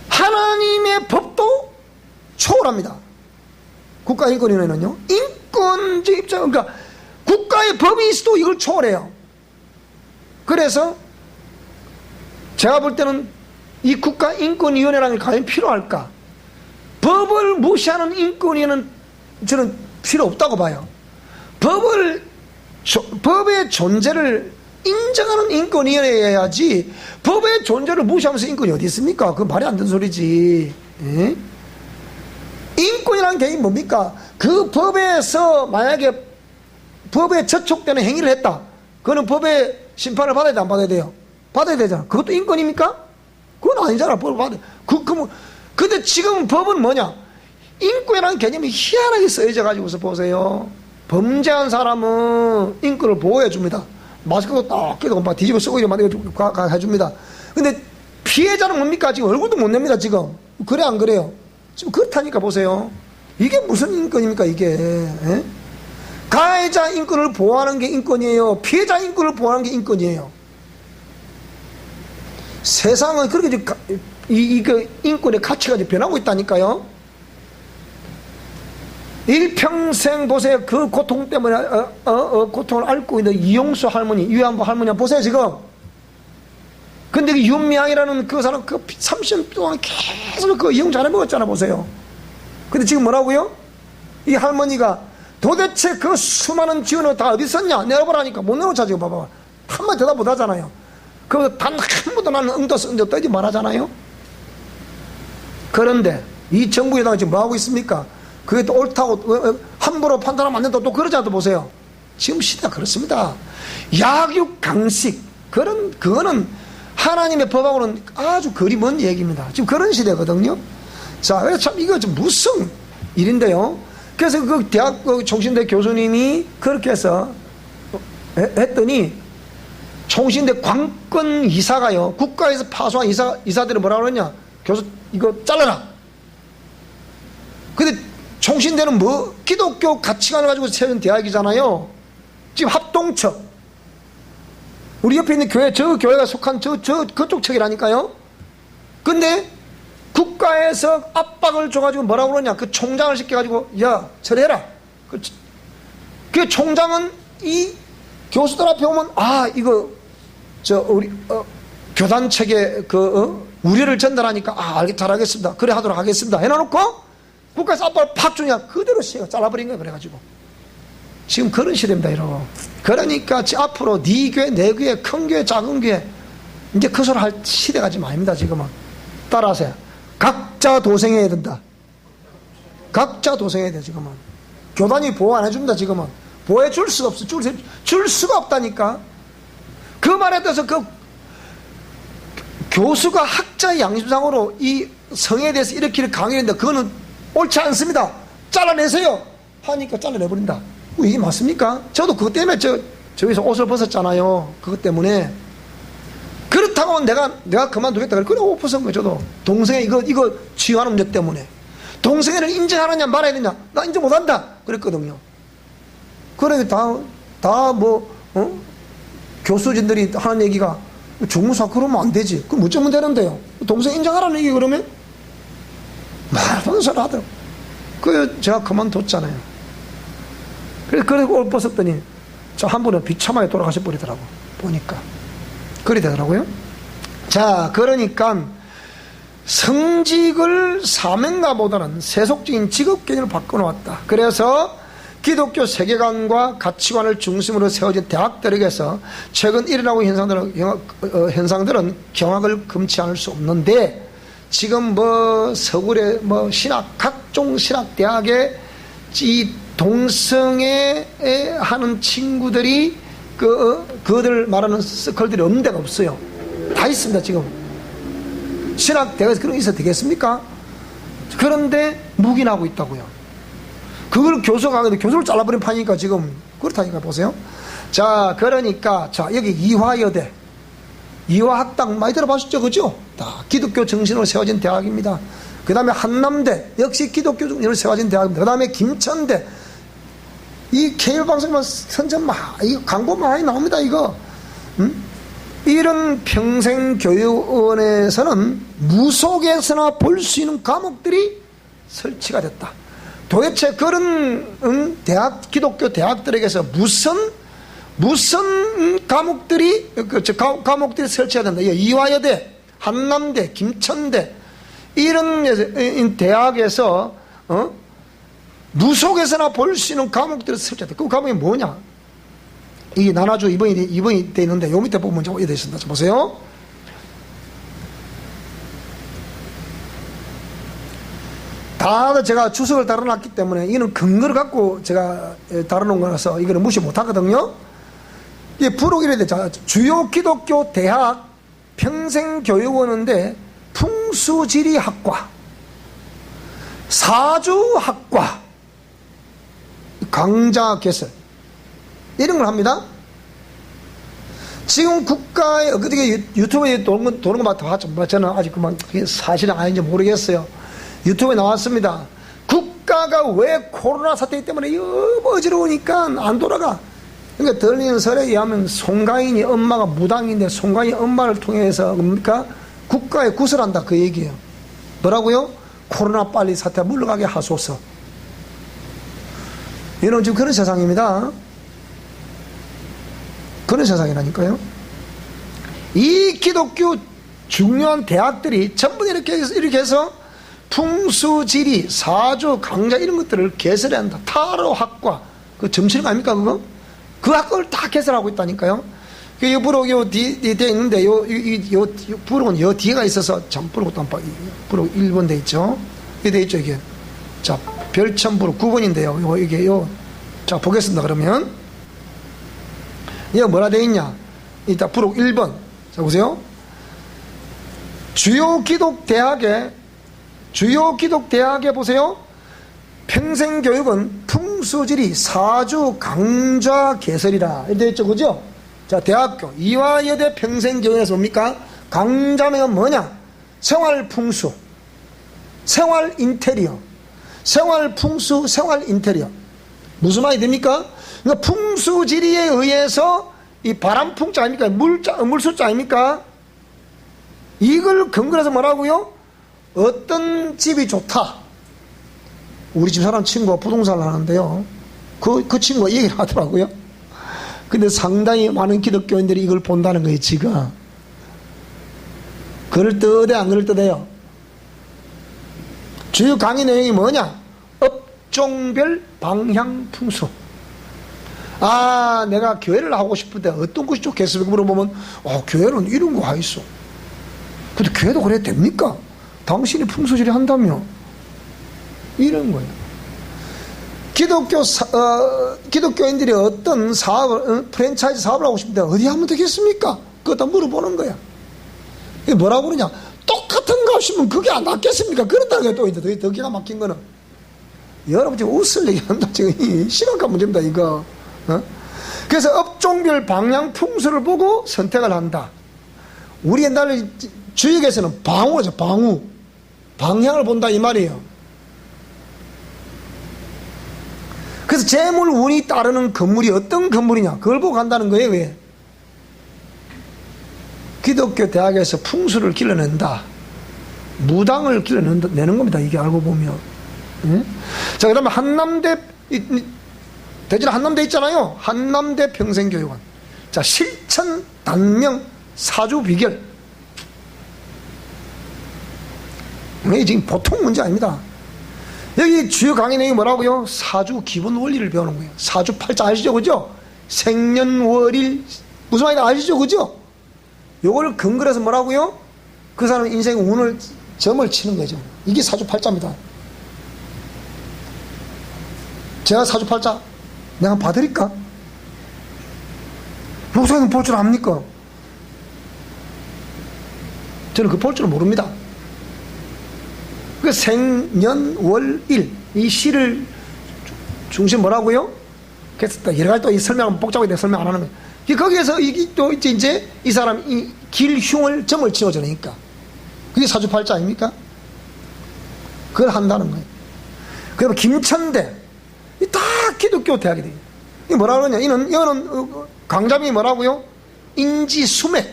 하나님의 법도 초월합니다. 국가인권위원회는요, 인권적 입장, 그러니까 국가의 법이 있어도 이걸 초월해요. 그래서 제가 볼 때는 이 국가인권위원회라는 게 과연 필요할까? 법을 무시하는 인권위원회는 저는 필요 없다고 봐요. 법의 존재를 인정하는 인권위원회여야지 법의 존재를 무시하면서 인권이 어디 있습니까? 그건 말이 안 되는 소리지. 예? 인권이라는 개념이 뭡니까? 그 법에서 만약에 법에 저촉되는 행위를 했다. 그거는 법의 심판을 받아야 돼, 안 받아야 돼요? 받아야 되잖아. 그것도 인권입니까? 그건 아니잖아. 법을 받아. 근데 지금 법은 뭐냐? 인권이라는 개념이 희한하게 쓰여져 가지고서 보세요. 범죄한 사람은 인권을 보호해 줍니다. 마스크도 딱 끼고 막 뒤집어 쓰고 이렇게 해줍니다. 근데 피해자는 뭡니까? 지금 얼굴도 못 냅니다, 지금. 그래, 안 그래요? 지금 그렇다니까 보세요. 이게 무슨 인권입니까, 이게? 에? 가해자 인권을 보호하는 게 인권이에요. 피해자 인권을 보호하는 게 인권이에요. 세상은 그렇게 그 인권의 가치가 이제 변하고 있다니까요. 일평생 보세요. 그 고통 때문에 고통을 앓고 있는 이용수 할머니, 위안부 할머니 보세요 지금. 근데 그 윤미향이라는 그 사람 그 30년 동안 계속 그 이용 잘해 먹었잖아 보세요. 근데 지금 뭐라고요? 이 할머니가 도대체 그 수많은 지원을 다 어디 있었냐? 내려보라니까 못 내놓자 지금 봐봐. 한마디 대답 못 하잖아요. 그 단 한 번도 나는 응도서 떠지 말하잖아요. 그런데 이 정부 여당은 지금 뭐하고 있습니까? 그게 또 옳다고 함부로 판단하면 안 된다고 또 그러지 않도 보세요. 지금 시대가 그렇습니다. 약육 강식 그거는 하나님의 법하고는 아주 거리 먼 얘기입니다. 지금 그런 시대거든요. 자, 그래서 참 이거 좀 무슨 일인데요. 그래서 그 대학 총신대 교수님이 그렇게 해서 했더니 총신대 관건 이사가요. 국가에서 파수한 이사들이 뭐라 그러냐? 교수 이거 잘라라. 근데 총신대는 뭐 기독교 가치관을 가지고 세운 대학이잖아요. 지금 합동척. 우리 옆에 있는 교회, 저 교회가 속한 그쪽 척이라니까요. 근데 국가에서 압박을 줘가지고 뭐라고 그러냐. 그 총장을 시켜가지고, 야, 처리해라. 그 총장은 이 교수들 앞에 오면, 이거, 우리, 교단 측에 우려를 전달하니까, 잘하겠습니다. 그래 하도록 하겠습니다. 해놔놓고, 국가에서 압박을 팍 주냐. 그대로 시가 잘라버린 거야, 그래가지고. 지금 그런 시대입니다, 이러고. 그러니까 앞으로 네 교회, 내 교회, 큰 교회, 작은 교회, 이제 그 소리 할 시대가 지금 아닙니다, 지금은. 따라하세요. 각자 도생해야 된다. 각자 도생해야 돼, 지금은. 교단이 보호 안 해준다, 지금은. 보호해 줄 수가 없어. 줄 수가 없다니까. 그 말에 대해서 그 교수가 학자의 양심상으로 이 성에 대해서 이렇게 강의했는데 그거는 옳지 않습니다. 잘라내세요. 하니까 잘라내버린다. 이게 맞습니까? 저도 그것 때문에 저기서 옷을 벗었잖아요. 그것 때문에. 그렇다고 내가 그만두겠다. 그래, 옷 벗은 거예요, 저도. 동성애, 이거 치유하는 문제 때문에. 동성애를 인정하느냐, 말아야 되냐? 나 인정 못 한다. 그랬거든요. 그래, 교수진들이 하는 얘기가, 종무사 그러면 안 되지. 그럼 어쩌면 되는데요? 동성애 인정하라는 얘기 그러면? 말도 안 되는 소리 하더라고. 그래서 제가 그만뒀잖아요. 그리고 옷 벗었더니, 저 한 분은 비참하게 돌아가셔 버리더라고. 보니까. 그리 되더라고요. 자, 그러니까 성직을 사명가보다는 세속적인 직업 개념을 바꿔놓았다. 그래서 기독교 세계관과 가치관을 중심으로 세워진 대학들에게서 최근 일어나고 현상들은 경악을 금치 않을 수 없는데, 지금 서울의 각종 신학대학에 이 동성애 하는 친구들이 그들 말하는 서클들이 없는 데가 없어요. 다 있습니다, 지금. 신학대학에서 그런 게 있어도 되겠습니까? 그런데 묵인하고 있다고요. 그걸 교수가 하는데 교수를 잘라버린 판이니까 지금 그렇다니까 보세요. 자, 그러니까, 여기 이화여대, 이화학당 많이 들어보셨죠? 그죠? 다 기독교 정신으로 세워진 대학입니다. 그 다음에 한남대, 역시 기독교 정신으로 세워진 대학입니다. 그 다음에 김천대, 이 케이블방송만 선전 이거 광고 많이 나옵니다, 이거. 이런 평생교육원에서는 무속에서나 볼 수 있는 과목들이 설치가 됐다. 도대체 그런 기독교 대학들에게서 무슨 과목들이 설치가 된다. 이화여대, 한남대, 김천대, 이런 대학에서, 무속에서나 볼 수 있는 과목들을 설치했다. 그 과목이 뭐냐? 이게 나눠주 2번이 돼 있는데 요 밑에 보면 이렇게 되어 있습니다. 자, 보세요. 다들 제가 주석을 달아놨기 때문에 이거는 근거를 갖고 제가 달아놓은 거라서 이거는 무시 못하거든요. 이게 부록 이래 되죠. 주요 기독교 대학 평생교육원인데 풍수지리학과, 사주학과, 강좌 개설 이런 걸 합니다. 지금 국가에 어떻게 유튜브에 도는 거 봤죠. 저는 아직 그만 사실은 아닌지 모르겠어요. 유튜브에 나왔습니다. 국가가 왜 코로나 사태 때문에 어지러우니까 안 돌아가. 그러니까 들리는 설에 의하면 송가인이 엄마가 무당인데 송가인 엄마를 통해서 뭡니까? 국가에 구설한다 그 얘기예요. 뭐라고요? 코로나 빨리 사태 물러가게 하소서. 이런 지금 그런 세상입니다. 그런 세상이라니까요. 이 기독교 중요한 대학들이 전부 이렇게 해서 풍수지리, 사주, 강좌 이런 것들을 개설해야 한다. 타로학과, 그 정치력 아닙니까 그거? 그 학과를 다 개설하고 있다니까요. 이 부록 요 뒤에 있는데 요 부록은 요 뒤에가 있어서 참 부록도 안 봐. 부록 1번 돼 있죠. 이게 돼 있죠 이게. 자 별천 부록 9번인데요. 이게 자 보겠습니다. 그러면 이거 뭐라 돼 있냐? 이따 부록 1번. 자 보세요. 주요 기독 대학에 보세요. 평생교육은 풍수지리 사주 강좌 개설이라 이렇게 있죠, 그죠? 자, 대학교 이화여대 평생교육에서 뭡니까? 강좌면 뭐냐? 생활풍수, 생활인테리어, 생활풍수, 생활인테리어. 무슨 말이 됩니까? 그러니까 풍수지리에 의해서 이 바람풍자 아닙니까? 물수자 아닙니까? 이걸 근거로 해서 뭐라고요? 어떤 집이 좋다. 우리 집 사람 친구가 부동산을 하는데요. 그 친구가 얘기를 하더라고요. 근데 상당히 많은 기독교인들이 이걸 본다는 거예요, 지가. 그럴듯해, 안 그럴듯해요? 주요 강의 내용이 뭐냐? 업종별 방향 풍수. 아, 내가 교회를 하고 싶은데 어떤 곳이 좋겠습니까? 물어보면, 교회는 이런 거 있어. 근데 교회도 그래야 됩니까? 당신이 풍수지리 한다며. 이런 거예요. 기독교인들이 어떤 사업을, 프랜차이즈 사업을 하고 싶은데 어디 하면 되겠습니까? 그것도 물어보는 거야. 이게 뭐라고 그러냐? 똑같은 거 하시면 그게 안 낫겠습니까? 그런다는 거야, 또 이제 더 기가 막힌 거는. 여러분 지금 웃을 얘기 한다. 지금 심각한 문제입니다, 이거. 그래서 업종별 방향 풍수를 보고 선택을 한다. 우리 옛날에 주역에서는 방우죠, 방우. 방향을 본다, 이 말이에요. 그래서 재물운이 따르는 건물이 어떤 건물이냐, 그걸 보고 간다는 거예요. 왜? 기독교 대학에서 풍수를 길러낸다. 무당을 길러내는 겁니다. 이게 알고 보면. 예? 자, 그러면 한남대, 대전 한남대 있잖아요. 한남대 평생교육원. 자, 실천, 단명, 사주 비결. 이게 지금 보통 문제 아닙니다. 여기 주요 강의 내용이 뭐라고요? 사주 기본 원리를 배우는 거예요. 사주 팔자 아시죠? 그죠? 생년월일, 무슨 말인지 아시죠? 그죠? 요걸 근거로 해서 뭐라고요? 그 사람 인생 운을 점을 치는 거죠. 이게 사주 팔자입니다. 제가 사주 팔자 내가 봐드릴까? 목사님 볼 줄 압니까? 저는 그 볼 줄 모릅니다. 그 생년월일 이 시를 중심 뭐라고요? 그래서 또 여러 가지 또 이 설명은 복잡하게 설명 안 하는 거예요. 거기에서 또 이제 이 사람 이 길흉을 점을 치워주니까 그게 사주팔자 아닙니까? 그걸 한다는 거예요. 그리고 김천대 이 다 기독교 대학이 돼요. 이 뭐라 그러냐? 이거는 강좌명이 뭐라고요? 인지수맥,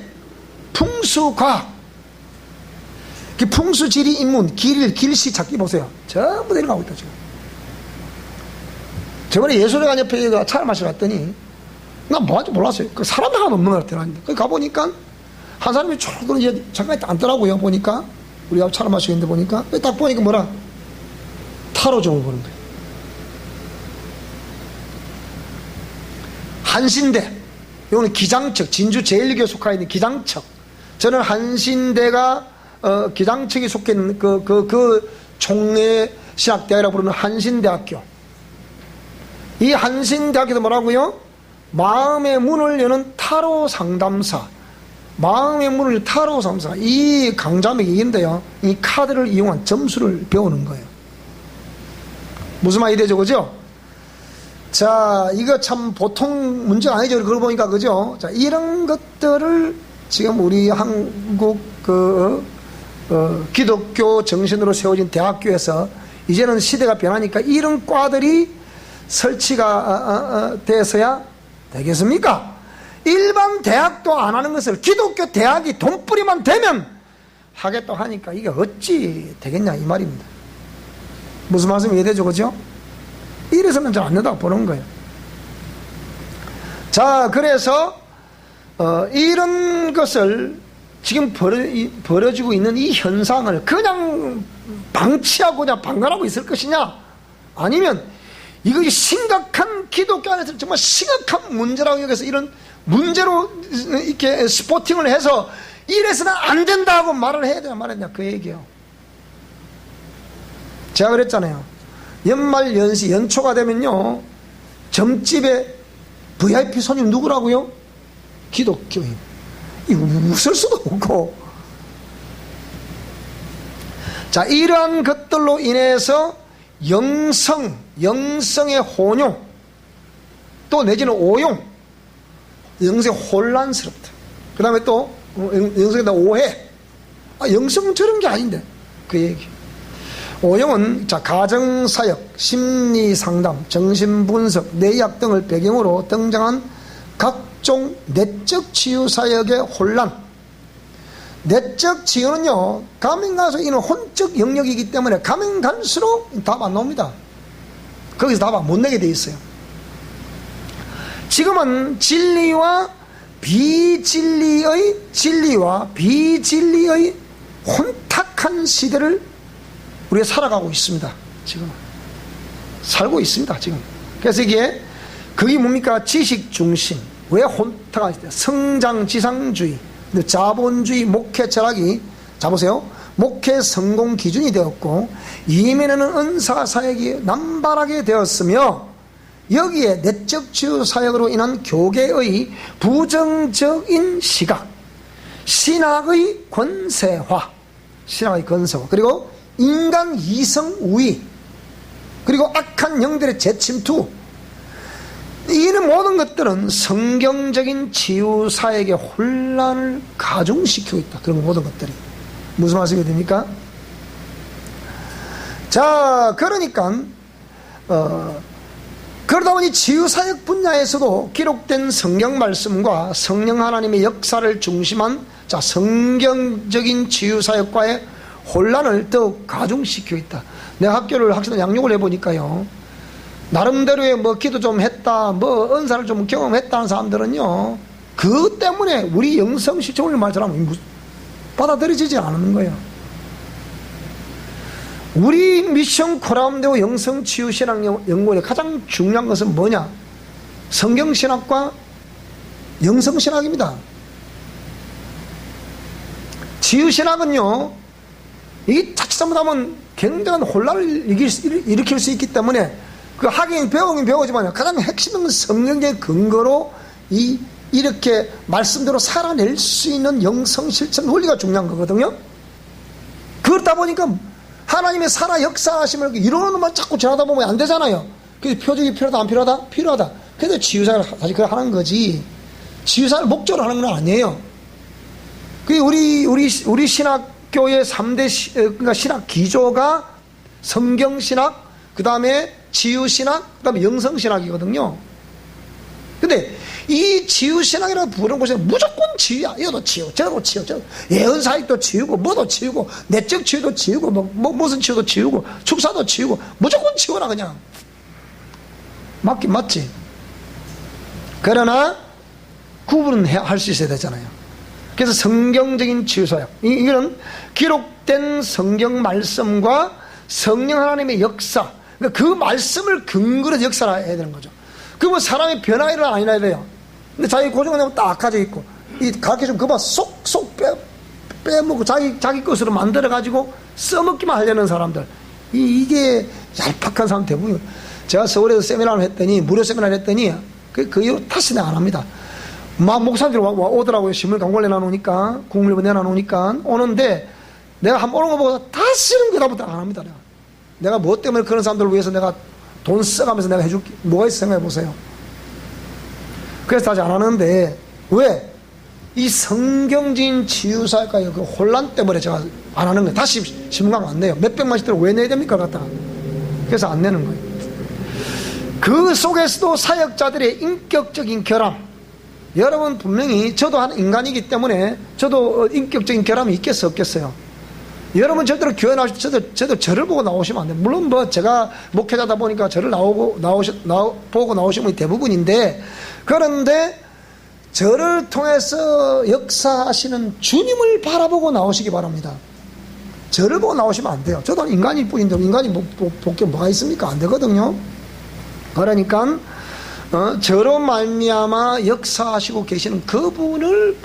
풍수과학. 풍수지리 인문, 길시 찾기 보세요. 전부 내려가고 있다, 지금. 저번에 예술회관 옆에 차를 마시러 갔더니, 난 뭐 할지 몰랐어요. 그 사람 하나 없는 것 같더라는데. 거기 가보니까, 한 사람이 쭉 이제 잠깐 앉더라고요, 보니까. 우리가 차를 마시고 있는데 보니까. 딱 보니까 뭐라? 타로점을 보는 거예요. 한신대. 이거는 기장측, 진주 제1교에 속하 있는 기장측. 저는 한신대가 기장측이 속해 있는 그 총회신학대학이라고 부르는 한신대학교. 이 한신대학교도 뭐라고요? 마음의 문을 여는 타로 상담사. 마음의 문을 여는 타로 상담사. 이 강좌명이 있는데요, 이 카드를 이용한 점수를 배우는 거예요. 무슨 말이 되죠, 그죠? 자, 이거 참 보통 문제가 아니죠. 그걸 보니까, 그죠? 자, 이런 것들을 지금 우리 한국 기독교 정신으로 세워진 대학교에서 이제는 시대가 변하니까 이런 과들이 설치가 돼서야 되겠습니까? 일반 대학도 안 하는 것을 기독교 대학이 돈벌이만 되면 하겠다고 하니까 이게 어찌 되겠냐 이 말입니다. 무슨 말씀이 이해되죠, 그죠? 이래서는 잘 안 된다고 보는 거예요. 자, 그래서 이런 것을 지금 벌어지고 있는 이 현상을 그냥 방치하고 그냥 방관하고 있을 것이냐, 아니면 이것이 심각한 기독교 안에서 정말 심각한 문제라고 여기서 이런 문제로 이렇게 스포팅을 해서 이래서는 안 된다고 말을 해야 되냐 말했냐 그 얘기예요. 제가 그랬잖아요. 연말 연시 연초가 되면요, 점집에 VIP 손님 누구라고요? 기독교인. 이거 웃을 수도 없고. 자, 이러한 것들로 인해서 영성의 혼용, 또 내지는 오용, 영성이 혼란스럽다. 그 다음에 또 영성에다 오해. 영성은 저런 게 아닌데 그 얘기. 오용은 자, 가정사역, 심리상담, 정신분석, 뇌의학 등을 배경으로 등장한 각종 내적 치유사역의 혼란. 내적 치유는요, 가면 가서 이는 혼적 영역이기 때문에 가면 갈수록 답 안 나옵니다. 거기서 답 못 내게 돼 있어요. 지금은 진리와 비진리의 혼탁한 시대를 우리가 살아가고 있습니다. 지금 살고 있습니다. 지금. 그래서 이게 그게 뭡니까? 지식 중심. 왜 혼탁한 시대? 성장 지상주의, 자본주의 목회 철학이, 자보세요, 목회 성공 기준이 되었고, 이면에는 은사 사역이 남발하게 되었으며, 여기에 내적 치유 사역으로 인한 교계의 부정적인 시각, 신학의 권세화, 그리고 인간 이성 우위, 그리고 악한 영들의 재침투, 이런 모든 것들은 성경적인 치유사역의 혼란을 가중시키고 있다. 그런 모든 것들이. 무슨 말씀이 됩니까? 자, 그러니까 그러다 보니 치유사역 분야에서도 기록된 성경 말씀과 성령 하나님의 역사를 중심한 자, 성경적인 치유사역과의 혼란을 더욱 가중시키고 있다. 내가 학교를 양육을 해보니까요, 나름대로의 뭐 기도 좀 했다, 뭐 은사를 좀 경험했다는 사람들은요, 그것 때문에 우리 영성 실천을 말처럼 받아들여지지 않는 거예요. 우리 미션 코라운데오 영성치유신학연구원의 가장 중요한 것은 뭐냐? 성경신학과 영성신학입니다. 치유신학은요, 이 자칫 잘못하면 굉장한 혼란을 일으킬 수 있기 때문에 그 하긴 배우긴 배우지만 가장 핵심은 성경의 근거로 이렇게 말씀대로 살아낼 수 있는 영성 실천 원리가 중요한 거거든요. 그렇다 보니까 하나님의 살아 역사하심을 이러는 것만 자꾸 지나다 보면 안 되잖아요. 그래서 표적이 필요하다 안 필요하다? 필요하다. 그래서 치유사를 사실 그걸 하는 거지, 치유사를 목적으로 하는 건 아니에요. 그 우리 신학교의 3대 그러니까 신학 기조가 성경신학, 그 다음에 치유신학, 그 다음에 영성신학이거든요. 근데 이 치유신학이라고 부르는 곳에는 무조건 치유야. 이것도 치유, 저것도 치유, 예언사역도 치유고, 뭐도 치유고, 내적 치유도 치유고, 무슨 치유도 치유고, 축사도 치유고, 무조건 치유라 그냥. 맞긴 맞지. 그러나 구분은 할 수 있어야 되잖아요. 그래서 성경적인 치유사역, 이거는 기록된 성경 말씀과 성령 하나님의 역사, 그 말씀을 근거로 역사를 해야 되는 거죠. 그러면 사람의 변화가 일어나야 돼요. 근데 자기 고정관념은 딱 가져 있고, 이 가르쳐주면 그만 쏙쏙 빼먹고 자기 것으로 만들어가지고 써먹기만 하려는 사람들. 이게 얄팍한 사람 대부분. 제가 서울에서 세미나를 했더니, 무료 세미나를 했더니, 그 이후로 다시 내가 안 합니다. 막 목사님들이 오더라고요. 신문 광고를 내놔놓으니까, 국물을 내놔놓으니까, 오는데, 내가 한번 오는 거 보고 다시는 그다음부터 안 합니다. 내가 뭐 때문에 그런 사람들을 위해서 내가 돈 써가면서 내가 해줄 게 뭐가 있어 생각해 보세요. 그래서 다시 안 하는데, 왜? 이 성경적인 치유사역과의 그 혼란 때문에 제가 안 하는 거예요. 다시 신문광고 안 내요. 몇백만씩 들어 왜 내야 됩니까? 갖다가. 그래서 안 내는 거예요. 그 속에서도 사역자들의 인격적인 결함. 여러분 분명히 저도 한 인간이기 때문에 저도 인격적인 결함이 있겠어 없겠어요? 여러분 절대로 교회 나오실 때 저도 저를 보고 나오시면 안 돼요. 물론 뭐 제가 목회자다 보니까 저를 보고 나오시는 분이 대부분인데, 그런데 저를 통해서 역사하시는 주님을 바라보고 나오시기 바랍니다. 저를 보고 나오시면 안 돼요. 저도 인간일 뿐인데 인간이 볼게 뭐가 있습니까? 안 되거든요. 그러니까 저로 말미암아 역사하시고 계시는 그분을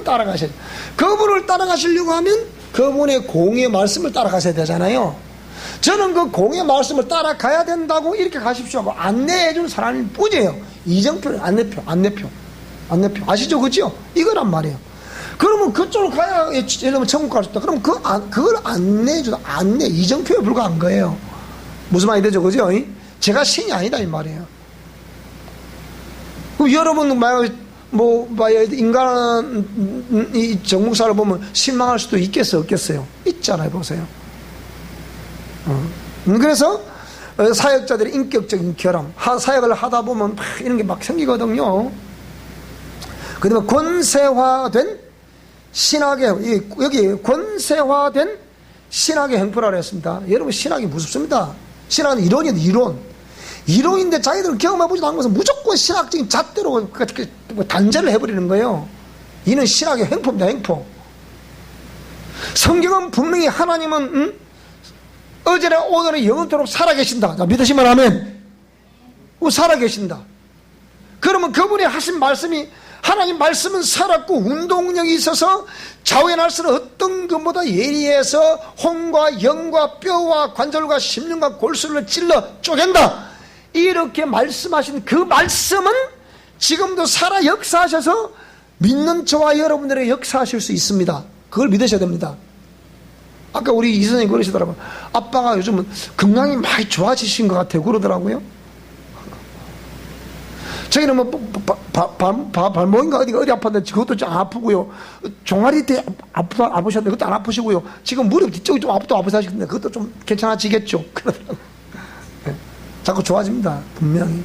따라가셔야 돼요. 그분을 따라가시려고 하면 그분의 공의 말씀을 따라가셔야 되잖아요. 저는 그 공의 말씀을 따라가야 된다고 이렇게 가십시오 하고 안내해 준 사람이 뿐이에요. 이정표, 안내표 아시죠? 그죠? 이거란 말이에요. 그러면 그쪽으로 가야 예를 들면 천국 갈 수 있다. 그럼 그걸 안내해 주다. 이정표에 불과한 거예요. 무슨 말이 되죠? 그죠? 제가 신이 아니다 이 말이에요. 여러분 인간 이 정목사를 보면 실망할 수도 있겠어요, 없겠어요? 있잖아요, 보세요. 그래서 사역자들의 인격적인 결함, 사역을 하다 보면 막 이런 게 막 생기거든요. 그다음에 권세화된 신학의, 여기 권세화된 신학의 행포라고 했습니다. 여러분 신학이 무섭습니다. 신학은 이론인데 자기들은 경험해보지도 않은 것은 무조건 신학적인 잣대로 단죄를 해버리는 거예요. 이는 신학의 횡포입니다. 횡포. 성경은 분명히 하나님은 어제나 오늘은 영원토록 살아계신다. 자, 믿으시면 아멘. 살아계신다. 그러면 그분이 하신 말씀이, 하나님 말씀은 살았고 운동력이 있어서 좌우의 날씨는 어떤 것보다 예리해서 혼과 영과 뼈와 관절과 심령과 골수를 찔러 쪼갠다. 이렇게 말씀하신 그 말씀은 지금도 살아 역사하셔서 믿는 저와 여러분들의 역사하실 수 있습니다. 그걸 믿으셔야 됩니다. 아까 우리 이 선생님이 그러시더라고요. 아빠가 요즘은 건강이 많이 좋아지신 것 같아요. 그러더라고요. 저희는 발목인가 어디 아팠는데 그것도 좀 아프고요. 종아리 때 아프셨는데 그것도 안 아프시고요. 지금 무릎 뒤쪽이 좀 아프시는데 그것도 좀 괜찮아지겠죠. 그러더라고요. 자꾸 좋아집니다. 분명히.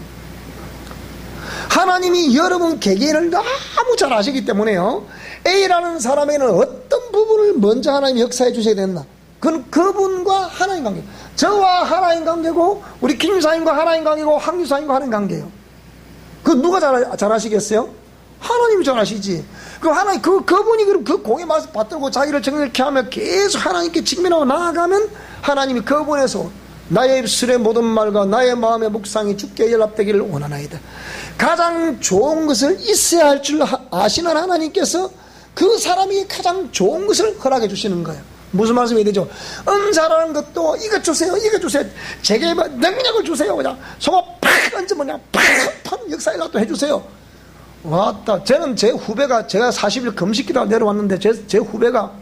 하나님이 여러분 개개인을 너무 잘 아시기 때문에요. A라는 사람에게는 어떤 부분을 먼저 하나님이 역사해 주셔야 된다. 그건 그분과 하나님 관계. 저와 하나님 관계고 우리 김사님과 하나님 관계고 황유사님과 하나님 관계예요. 그 누가 잘 아시겠어요? 하나님이 잘 아시지. 그분이 그럼 그 공의 말씀 받들고 자기를 정결케 하며 계속 하나님께 직면하고 나아가면 하나님이 그분에서 나의 입술의 모든 말과 나의 마음의 묵상이 주께 연락되기를 원하나이다. 가장 좋은 것을 있어야 할 줄 아시는 하나님께서 그 사람이 가장 좋은 것을 허락해 주시는 거예요. 무슨 말씀이 되죠? 은사라는 것도 이것 주세요, 이것 주세요. 제게 능력을 주세요. 그냥 속아 팍 얹으면 그냥 팍 역사일라도 해주세요. 왔다. 저는 제 후배가, 제가 40일 금식기다가 내려왔는데 제 후배가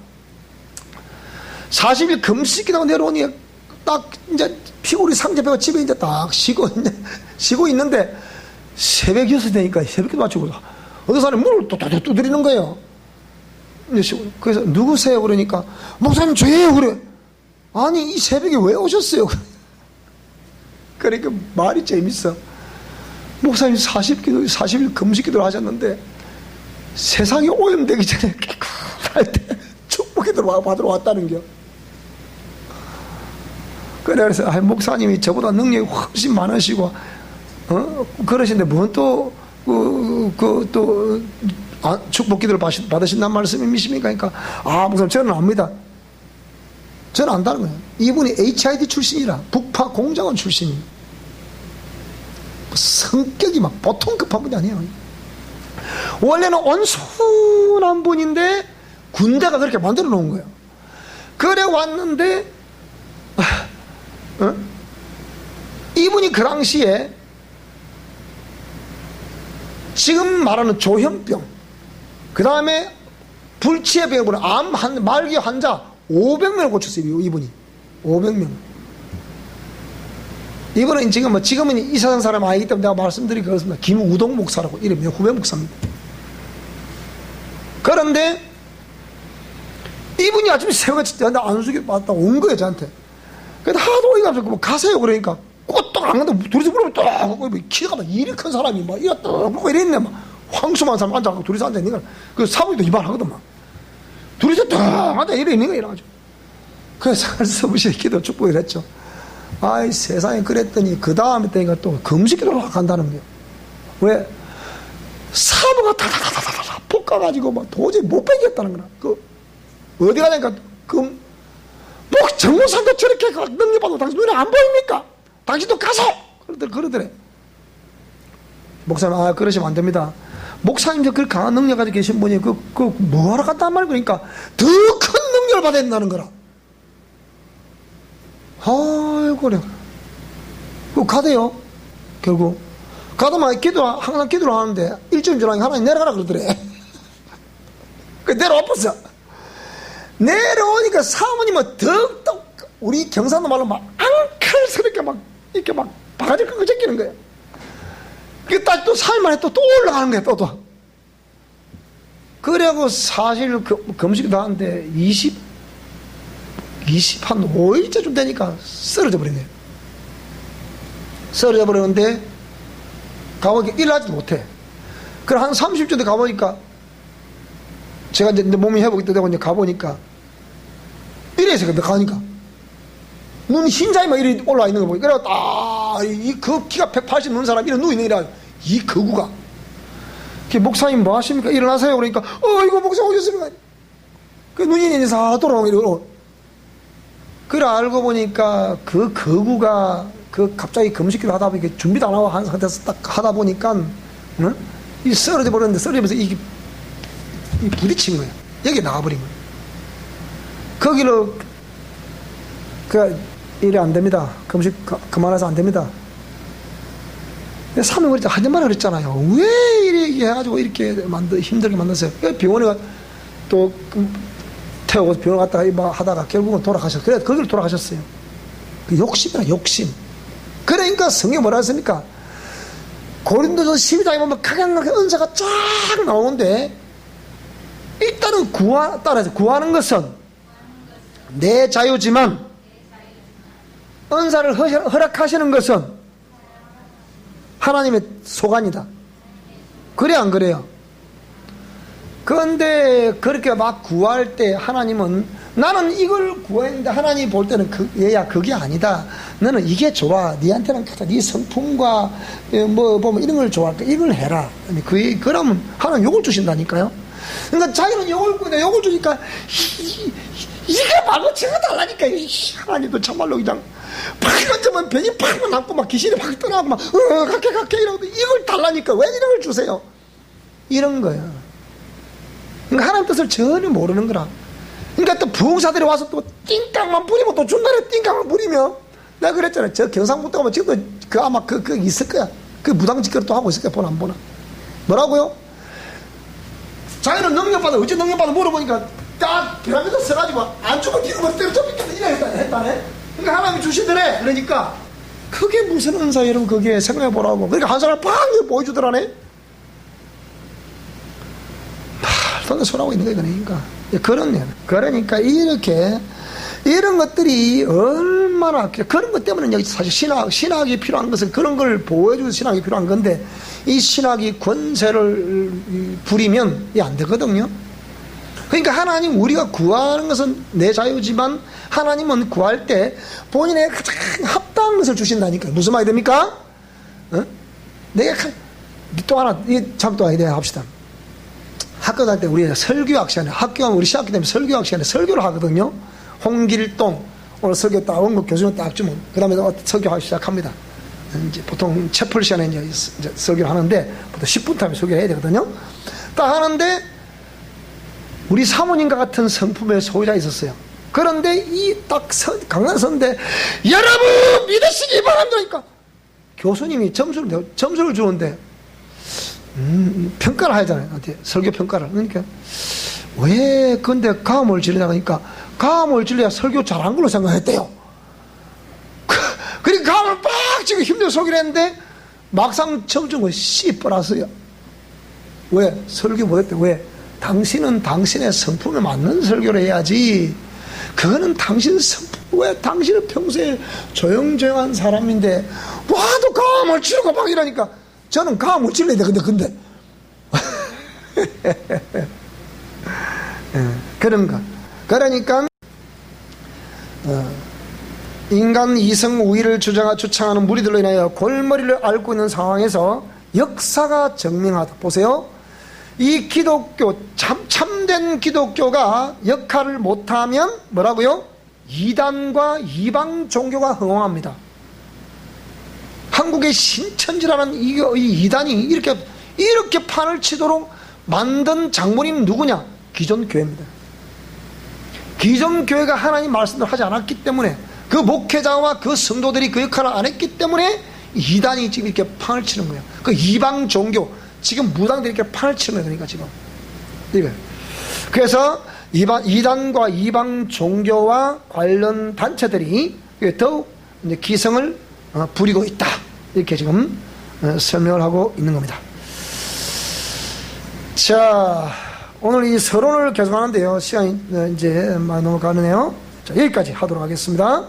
40일 금식기다가 내려오니 딱 이제 피골이 상접해가 집에 이제 딱 쉬고 있는데 새벽 6시 되니까 새벽기도 마치고 어느 사람이 문을 또 두드리는 거예요. 그래서 누구세요? 그러니까 목사님 저예요. 그래. 아니 이 새벽에 왜 오셨어요? 그러니까 말이 재밌어. 목사님 40일 금식기도를 하셨는데 세상이 오염되기 전에 깨끗할 때 축복기도를 받으러 왔다는 겨. 그래서 목사님이 저보다 능력이 훨씬 많으시고 그러신데 뭔 또 축복기도를 받으신다는 말씀이십니까? 그러니까 목사님 저는 압니다. 저는 안다는 거예요. 이분이 HID 출신이라 북파 공작원 출신이 성격이 막 보통 급한 분이 아니에요. 원래는 온순한 분인데 군대가 그렇게 만들어 놓은 거예요. 그래 왔는데 이분이 그 당시에 지금 말하는 조현병, 그 다음에 불치의 병으로 말기 환자 500명을 고쳤어요. 이분이 500명. 이분은 지금은 이 세상 사람 아니기 때문에 내가 말씀드리기 그렇습니다. 김우동 목사라고 이름이 후배 목사입니다. 그런데 이분이 아침에 새벽에 저한테 안수기 받았다 온 거예요. 저한테. 근데 하도 어이가 없어. 가세요 그러니까 꽃떡 안 간다. 둘이서 물으면 딱 하고 키가 막 이리 큰 사람이 막 이랬다 그러고 이랬네. 막 황수만 사람 앉아갖고 둘이서 앉아있는 거야. 그 사모님도 이발하거든 막. 둘이서 딱 앉아 이래 있는 거야. 이래가지고. 그래서 서부시에 기도 축복을 했죠. 아이 세상에. 그랬더니 그 다음에 때니까 또 금식기도를 간다는 거예요. 왜? 사모가 다다다다다다 볶아가지고 막 도저히 못 빼겠다는 거야. 어디 가니까 정모상도 저렇게 능력받고 당신 눈에 안 보입니까? 당신도 가서 그러더래. 목사님, 그러시면 안 됩니다. 목사님 그 강한 능력 가지고 계신 분이 뭐하러 갔단 말이야. 그러니까 더 큰 능력을 받아야 된다는 거라. 아이고 그래. 가대요. 결국 가다만 항상 기도를 하는데 일주일 전에 하나님 내려가라 그러더래. 내려와봤어. 내려오니까 사모님은 더욱더 우리 경상도 말로 막 앙칼스럽게 막 이렇게 막 바가지 끄고 제끼는 거예요. 그 딱 또 3일 만에 또 올라가는 거야. 또. 그래고 사실 금식도 하는데 20한 5일째쯤 되니까 쓰러져 버리네요. 쓰러져 버리는데 가보니까 일하지도 못해. 그래 한 30주 돼 가보니까 제가 이제 내 몸이 회복이 되고 이제 가보니까 이래서 가니까 눈 흰자이 막 이리 올라와 있는 거 보니까 그래 그 키가 180 넘는 사람 이래 누워 있는 이라 이 거구가 목사님 뭐 하십니까? 일어나세요. 그러니까 이거 목사 오셨습니까? 그 눈이 이제 다 돌아오고 이러고 그래 알고 보니까 그 거구가 갑자기 금식기를 하다 보니까 준비도 안 하고 한 상태에서 딱 하다 보니까 이 쓰러져 버렸는데 쓰러지면서 이 부딪힌 거야. 여기 나가버린 거야. 거기로 이래 안 됩니다. 금식 그만해서 안 됩니다. 사면 그랬죠. 하지만 그랬잖아요. 왜 이렇게 해가지고 이렇게 힘들게 만났어요. 병원에 또 태우고 병원 갔다가 하다가 결국은 돌아가셨어요. 그래 거기로 돌아가셨어요. 그 욕심이라 욕심. 그러니까 성경에 뭐라 했습니까? 고린도서 12장에 보면 각양각의 은사가 쫙 나오는데 일단은 따라서 구하는 것은 내 자유지만 은사를 허락하시는 것은 하나님의 소관이다. 그래 안 그래요? 그런데 그렇게 막 구할 때 하나님은 나는 이걸 구했는데 하나님 볼 때는 얘야 그게 아니다. 너는 이게 좋아. 니한테는 네 성품과 뭐 보면 이런 걸 좋아할까? 이걸 해라. 그러면 하나님 욕을 주신다니까요. 그러니까 자기는 욕을 주니까 이게 말고 제가 달라니까. 하나님도 참말로 그냥 팍 던지면 변이 팍 남고 막 귀신이 팍 떠나고 막 각게 이러고 이걸 달라니까 왜 이런 걸 주세요? 이런 거야. 그러니까 하나님 뜻을 전혀 모르는 거라. 그러니까 또 부흥사들이 와서 또 띵깡만 부리면 또 중간에 띵깡만 부리면 내가 그랬잖아요. 저 경상북도 가면 지금도 아마 있을 거야. 무당직거리 또 하고 있을 거야. 보나 안 보나. 뭐라고요? 자기는 능력받아. 어째 능력받아 물어보니까 딱 벼락에다 써가지고 안 주면 기름을 때려잡겠다 이래 했다네. 그러니까 하나님이 주시더래. 그러니까 그게 무슨 은사 여러분 그게 생각해보라고. 그러니까 한 사람 팍 보여주더라네. 말도 소리하고 있는 거야. 그러니까 이렇게 이런 것들이 얼마나 그런 것 때문에 여기 사실 신학이 필요한 것은 그런 걸 보여주는 신학이 필요한 건데 이 신학이 권세를 부리면 이게 안 되거든요. 그러니까 하나님 우리가 구하는 것은 내 자유지만 하나님은 구할 때 본인의 가장 합당한 것을 주신다니까. 무슨 말이 됩니까? 내가 또 하나 참 또 아이디어 합시다. 학교 다닐 때 우리 설교학 시간에 학교하면 우리 시학기 때문에 설교학 시간에 설교를 하거든요. 홍길동 오늘 설교 딱 원고 교수님 딱 주면 그 다음에 설교하기 시작합니다. 이제 보통 채플 시간에 이제 설교를 하는데 보통 10분 타임에 설교를 해야 되거든요. 딱 하는데 우리 사모님과 같은 성품의 소유자가 있었어요. 그런데 이 딱 강단 선대 여러분 믿으시기 바랍니다. 교수님이 점수를 주는데 평가를 하잖아요. 어때? 설교 평가를. 그러니까 왜 근데 가음을 지르다 보니까 가음을 질러야 설교 잘한 걸로 생각했대요. 그러니까 가음을 빡 지금 힘들어 설교를 했는데 막상 점수 거 C 플러스야. 왜? 설교 못했대. 왜? 당신은 당신의 성품에 맞는 설교를 해야지. 그거는 당신 성품. 왜? 당신은 평소에 조용조용한 사람인데 와도 가음을 치르고 막 이러니까 저는 가음을 질러야 돼. 근데 그런 거. 그러니까 인간 이성 우위를 주장하는 무리들로 인하여 골머리를 앓고 있는 상황에서 역사가 증명하다. 보세요. 이 기독교 참된 기독교가 역할을 못하면 뭐라고요? 이단과 이방 종교가 흥황합니다. 한국의 신천지라는 이 이단이 이렇게 판을 치도록 만든 장모님 누구냐? 기존 교회입니다. 기존 교회가 하나님 말씀을 하지 않았기 때문에 그 목회자와 그 성도들이 그 역할을 안 했기 때문에 이단이 지금 이렇게 판을 치는 거예요. 그 이방 종교 지금 무당들이 이렇게 판을 치는 거예요. 그러니까 지금 이거. 그래서 이단과 이방 종교와 관련 단체들이 더욱 이제 기성을 부리고 있다. 이렇게 지금 설명을 하고 있는 겁니다. 자, 오늘 이 서론을 계속하는데요. 시간이 이제 많이 넘어가네요. 자, 여기까지 하도록 하겠습니다.